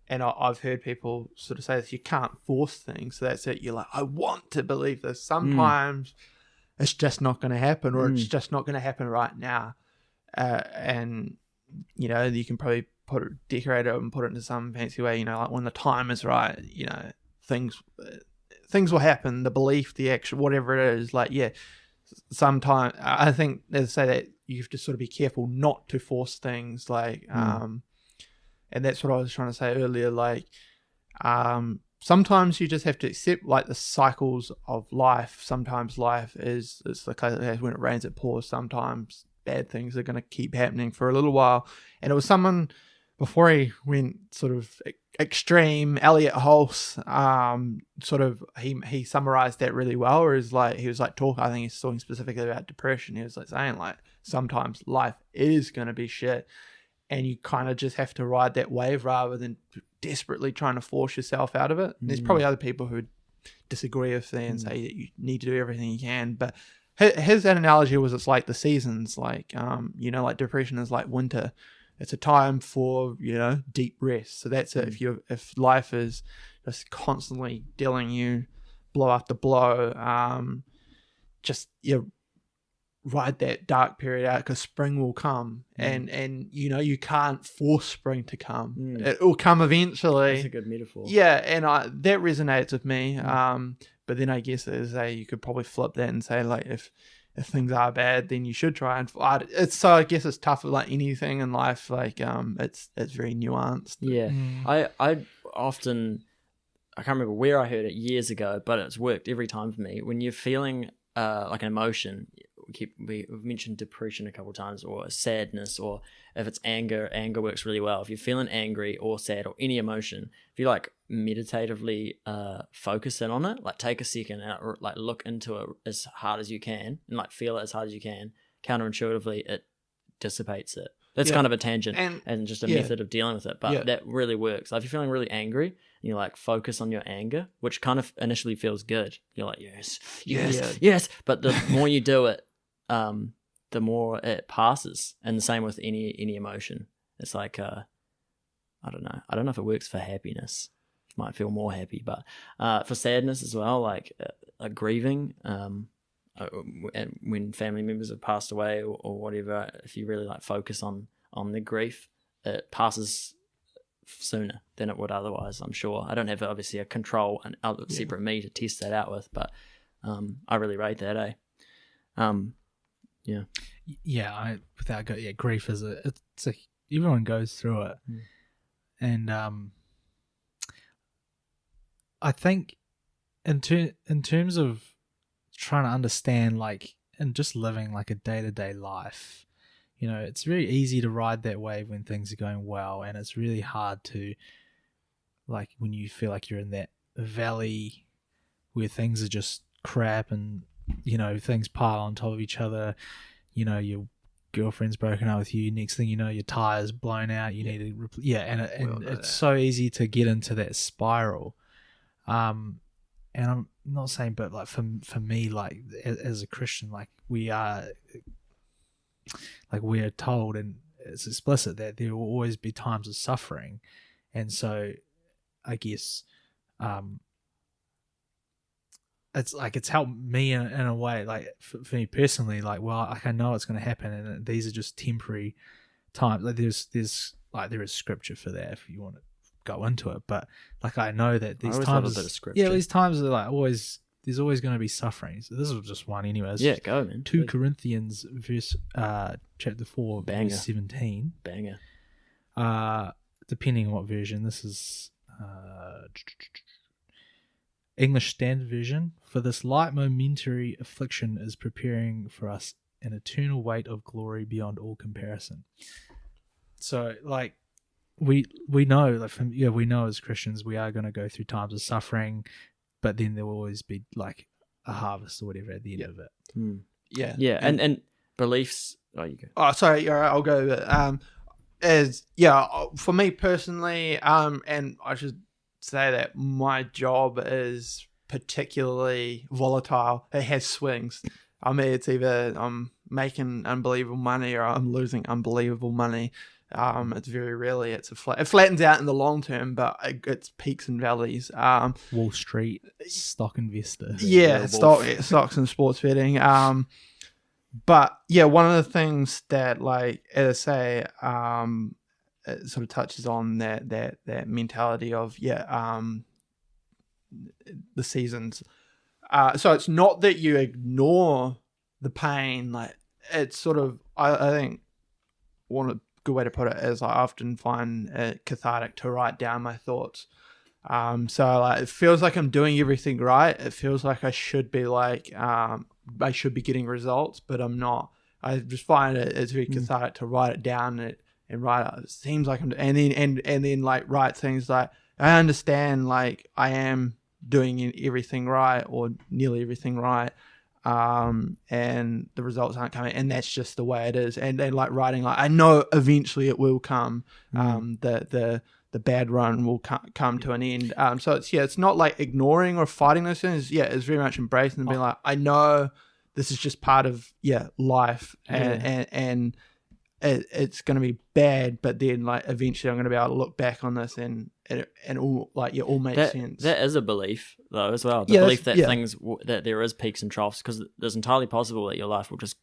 and I've heard people sort of say this: you can't force things. So that's it. You're like, I want to believe this. Sometimes it's just not going to happen, or it's just not going to happen right now. And you can probably decorate it and put it into some fancy way. Like when the time is right, things will happen. The belief, the action, whatever it is. Like sometimes I think they say that you have to sort of be careful not to force things. Like and that's what I was trying to say earlier. Like sometimes you just have to accept like the cycles of life. Sometimes life it's the case when it rains it pours. Sometimes bad things are going to keep happening for a little while. And it was someone before he went sort of extreme, Elliot Hulse, sort of he summarized that really well. Where he was talking, I think he's talking specifically about depression. He was like saying like sometimes life is going to be shit, and you kind of just have to ride that wave rather than desperately trying to force yourself out of it. There's probably other people who disagree with that and say that you need to do everything you can, but his analogy was it's like the seasons, like like depression is like winter. It's a time for deep rest. So that's it. If life is just constantly dealing you blow after blow, just ride that dark period out, because spring will come, and you can't force spring to come. It will come eventually. That's a good metaphor. Yeah, and that resonates with me. But then I guess you could probably flip that and say like if things are bad, then you should try and I guess it's tough with like anything in life. Like it's very nuanced. Yeah. I often, I can't remember where I heard it years ago, but it's worked every time for me. When you're feeling like an emotion, we've mentioned depression a couple of times, or sadness, or if it's anger works really well. If you're feeling angry or sad or any emotion, if you like meditatively focus in on it, like take a second and like look into it as hard as you can and like feel it as hard as you can, counterintuitively it dissipates it. That's kind of a tangent and just a method of dealing with it, but that really works. Like if you're feeling really angry and you like focus on your anger, which kind of initially feels good, you're like yes, but the more you do it, the more it passes. And the same with any emotion. It's like I don't know if it works for happiness. You might feel more happy, but for sadness as well, like grieving, when family members have passed away or whatever, if you really like focus on the grief, it passes sooner than it would otherwise, I'm sure. I don't have obviously a control and other separate me to test that out with, but I really rate that, grief is everyone goes through it. And I think in terms of trying to understand, like, and just living like a day-to-day life, it's very easy to ride that wave when things are going well, and it's really hard to, like, when you feel like you're in that valley where things are just crap and things pile on top of each other. Your girlfriend's broken up with you, next thing you know your tire's blown out, you need to and it's so easy to get into that spiral. And I'm not saying, but like for me, like as a Christian, like we're told, and it's explicit, that there will always be times of suffering. And so I guess it's helped me in a way, like for me personally, like, well, I know it's going to happen, and these are just temporary times. Like there is scripture for that if you want to go into it, but like I know that these times, these times are like always, there's always going to be suffering. So this is just one anyway. It's Yeah, go, man. 2 Please. Corinthians chapter 4 Banger. verse 17. Banger. Depending on what version. This is English Standard Version. For this light momentary affliction is preparing for us an eternal weight of glory beyond all comparison. So, like, we know, like, we know as Christians we are going to go through times of suffering, but then there will always be like a harvest or whatever at the end of it. Yeah. Yeah, and beliefs. Oh, you go. Oh, sorry. All right, I'll go. For me personally, and I should say that my job is particularly volatile. It has swings. I mean, it's either I'm making unbelievable money or I'm losing unbelievable money. It's very rarely it flattens out in the long term, but it's peaks and valleys. Wall Street stock investor. Yeah, stocks and sports betting. But yeah, one of the things that, like, as I say, it sort of touches on that mentality of the seasons. So it's not that you ignore the pain. Like, it's sort of, I think a good way to put it is I often find it cathartic to write down my thoughts. So like, it feels like I'm doing everything right. It feels like I should be I should be getting results, but I'm not. I just find it's very cathartic to write it down and write it. It seems like I'm, and then like write things like, I understand, like, I am doing everything right or nearly everything right, and the results aren't coming, and that's just the way it is. And then, like, writing, like, I know eventually it will come. The bad run will come to an end. So it's not like ignoring or fighting those things. Yeah, it's very much embracing and being like, I know this is just part of life, and it's going to be bad, but then, like, eventually I'm going to be able to look back on this and all, like, it all makes sense. That is a belief, though, as well. The belief that that there is peaks and troughs, because it's entirely possible that your life will just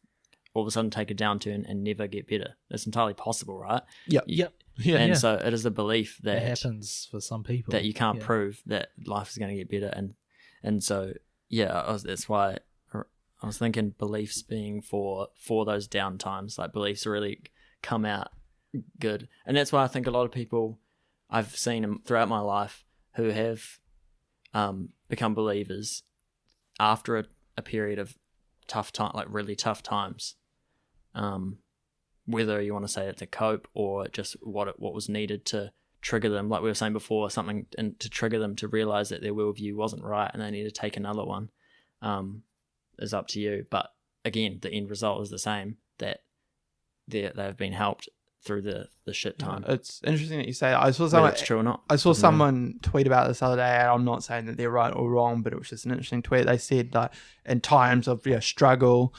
all of a sudden take a downturn and never get better. It's entirely possible, right? Yep. So it is the belief that it happens for some people, that you can't prove that life is going to get better, and so that's why I was thinking beliefs being for those down times. Like, beliefs really come out good, and that's why I think a lot of people I've seen throughout my life who have become believers after a period of tough time, like really tough times. Whether you want to say it to cope or just what was needed to trigger them, like we were saying before, something and to trigger them to realize that their worldview wasn't right and they need to take another one, is up to you. But again, the end result is the same, that they've been helped through the shit time. It's interesting that you say that. I saw someone, it's true or not. I saw someone tweet about this the other day. I'm not saying that they're right or wrong, but it was just an interesting tweet. They said that in times of struggle,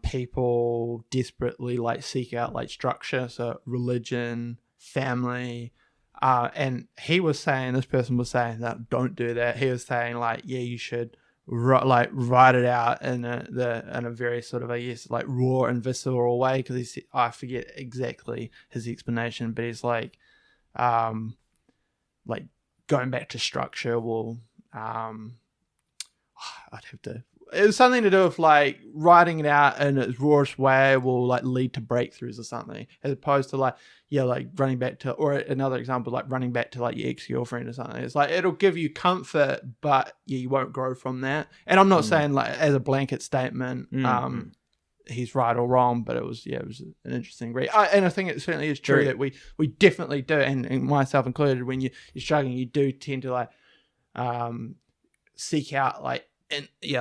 people desperately, like, seek out, like, structure, so religion, family, and this person was saying that don't do that. He was saying, like, you should write it out in a very sort of, I guess, like, raw and visceral way, because I forget exactly his explanation, but he's like going back to structure will I'd have to. It was something to do with, like, writing it out in its rawest way will, like, lead to breakthroughs or something, as opposed to, like, running back to, or another example, like running back to, like, your ex-girlfriend or something. It's like, it'll give you comfort, but you won't grow from that. And I'm not saying, like, as a blanket statement, he's right or wrong, but it was an interesting read. And I think it certainly is true that we definitely do, and myself included, when you're struggling, you do tend to, like, seek out, like,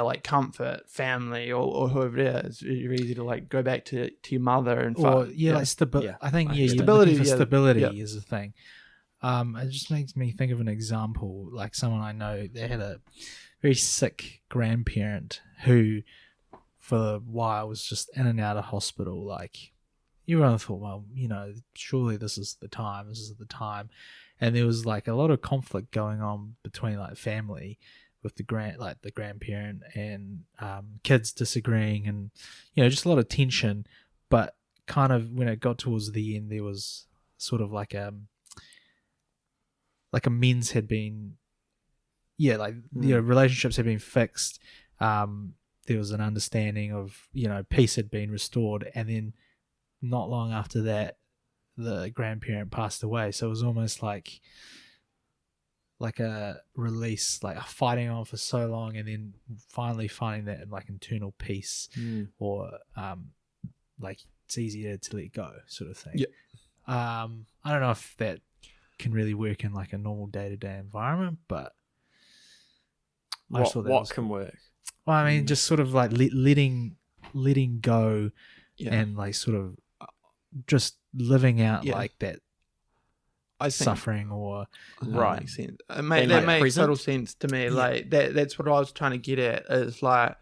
like comfort, family, or whoever it is. It's very easy to, like, go back to your mother and like stability. I think stability. Stability is a thing. It just makes me think of an example, like someone I know. They had a very sick grandparent who, for a while, was just in and out of hospital. Like, everyone thought, well, surely this is the time. And there was, like, a lot of conflict going on between, like, family, with the grandparent and kids disagreeing, and just a lot of tension. But kind of when it got towards the end, there was sort of like amends had been relationships had been fixed. There was an understanding of, peace had been restored, and then not long after that, the grandparent passed away. So it was almost like a release, like fighting on for so long, and then finally finding that like internal peace, or like it's easier to let go, sort of thing. Yeah. I don't know if that can really work in like a normal day-to-day environment, but what can work? Well, I mean, just sort of like letting go, and like sort of just living out like that suffering, or right. Makes sense. That makes total sense to me. Like that's what I was trying to get at. Is like,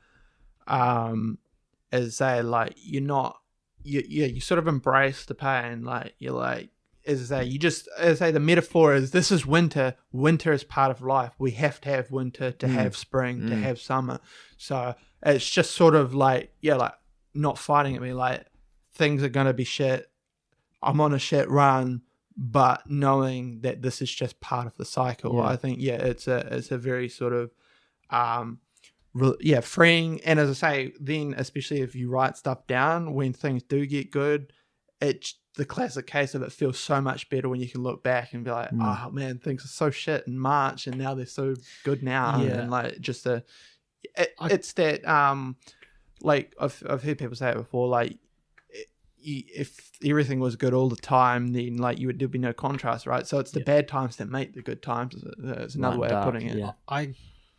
as say, like you sort of embrace the pain. Like you're like, as I say, the metaphor is this is winter. Winter is part of life. We have to have winter to have spring, to have summer. So it's just sort of like, like not fighting at me. Like things are going to be shit. I'm on a shit run, but knowing that this is just part of the cycle. I think, it's a very sort of, freeing. And as I say, then especially if you write stuff down, when things do get good, it's the classic case of it feels so much better when you can look back and be like, oh man, things are so shit in March and now they're so good now. And like just it's that like I've heard people say it before, like if everything was good all the time, then like there'd be no contrast, right? So it's the bad times that make the good times. It's another way of putting it.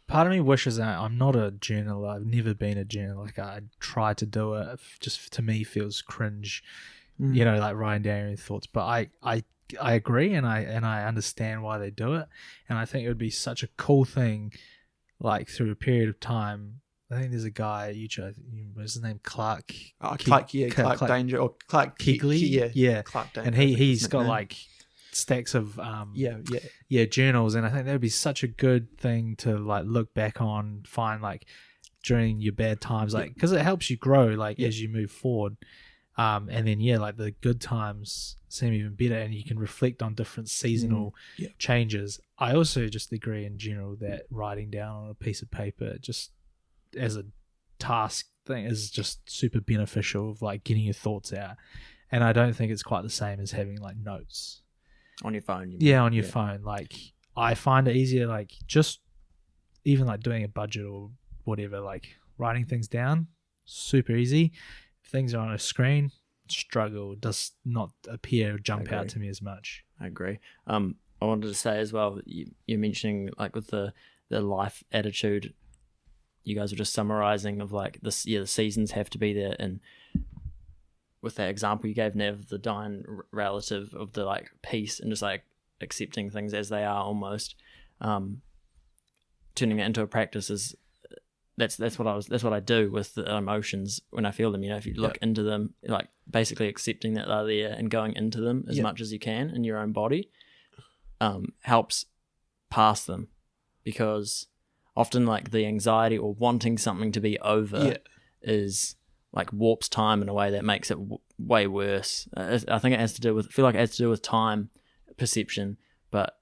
Part of me wishes that I'm not a journaler. I've never been a journaler. Like I try to do it. Just to me feels cringe. Like writing down your thoughts, but I agree, and I understand why they do it, and I think it would be such a cool thing, like through a period of time. I think there's a guy at YouTube, what's his name, Clark Danger, or Clark Keegley, Clark Danger, and he's got like stacks of journals, and I think that would be such a good thing to like look back on, find like during your bad times, like because it helps you grow like as you move forward. And then like the good times seem even better, and you can reflect on different seasonal changes. I also just agree in general that writing down on a piece of paper just as a task thing is just super beneficial of like getting your thoughts out. And I don't think it's quite the same as having like notes on your phone. On your phone. Like I find it easier, like just even like doing a budget or whatever, like writing things down, super easy. Things are on a screen, struggle, does not appear or jump out to me as much. I agree. I wanted to say as well, you're mentioning like with the life attitude, you guys were just summarizing of like this. The seasons have to be there, and with that example you gave, Nev, the dying relative of the like peace and just like accepting things as they are, almost turning that into a practice is. That's what I do with the emotions when I feel them. If you look into them, like basically accepting that they're there and going into them as much as you can in your own body, helps pass them, because often like the anxiety or wanting something to be over is like warps time in a way that makes it way worse. I think it has to do with time perception, but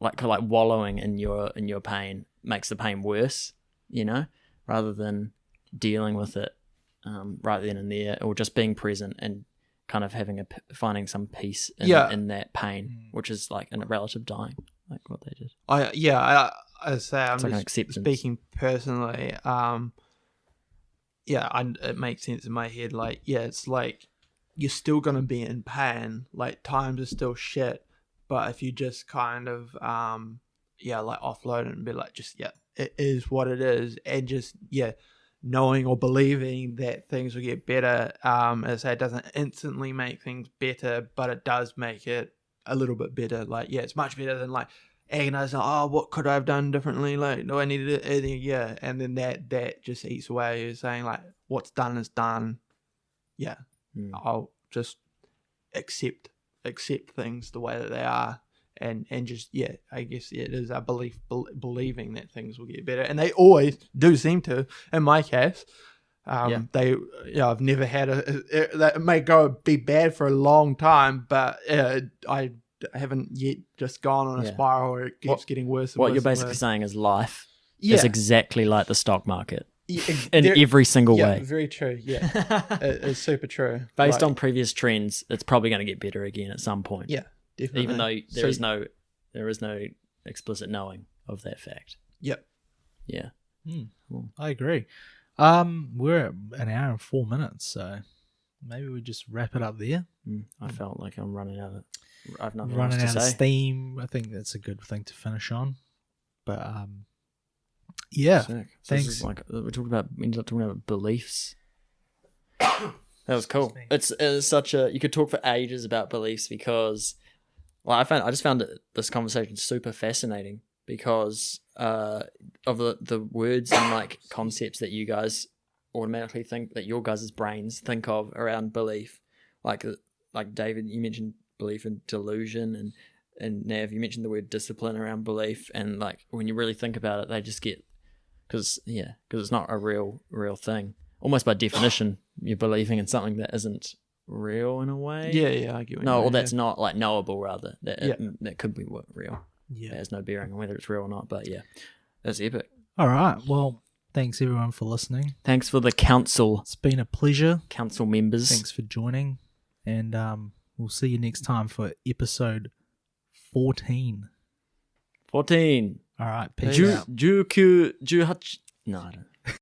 like wallowing in your pain makes the pain worse. Rather than dealing with it right then and there, or just being present and kind of finding some peace in that pain, which is like in a relative dying, like what they did. I say I'm like just speaking personally. It makes sense in my head. Like, it's like you're still gonna be in pain. Like times are still shit, but if you just kind of like offload it and be like, just it is what it is, and just knowing or believing that things will get better. As I say, it doesn't instantly make things better, but it does make it a little bit better. Like it's much better than like agonizing, what could I have done differently, like do I need it, and then that just eats away. You're saying like what's done is done. I'll just accept things the way that they are. And just I guess it is a believing that things will get better, and they always do seem to. In my case, they I've never had that may be bad for a long time, but I haven't yet just gone on a Yeah. spiral where it keeps getting worse and What worse you're and basically worse. saying is life Yeah. is exactly like the stock market Yeah, in there- every single yeah, way. very true. Yeah, it's super true. Based Like, on previous trends, it's probably going to get better again at some point. yeah, definitely. Even though So- there is no explicit knowing of that fact. Yep. Yeah. I agree. We're at an hour and 4 minutes, so maybe we just wrap it up there. I felt like I'm running out of. I've nothing Running else out to of say. steam. I think that's a good thing to finish on. But yeah, Sick. So thanks. This is like we ended up talking about beliefs. That was cool. Excuse me. It's such a you could talk for ages about beliefs because, well, I just found this conversation super fascinating because of the words and like concepts that you guys automatically think that your guys' brains think of around belief, like David, you mentioned belief in delusion, and Nav, you mentioned the word discipline around belief, and like when you really think about it, they just get because it's not a real thing. Almost by definition, you're believing in something that isn't real in a way. Yeah, I get what No, you or mean, that's yeah. not like knowable rather. That Yeah. that could be real. It Yeah. has no bearing on whether it's real or not. But yeah, that's epic. All right. Well, thanks everyone for listening. Thanks for the council It's been a pleasure. members. Thanks for joining, and we'll see you next time for episode 14. 14. All right. Peace Ju out. Ju Q Ju Hach. No, I don't.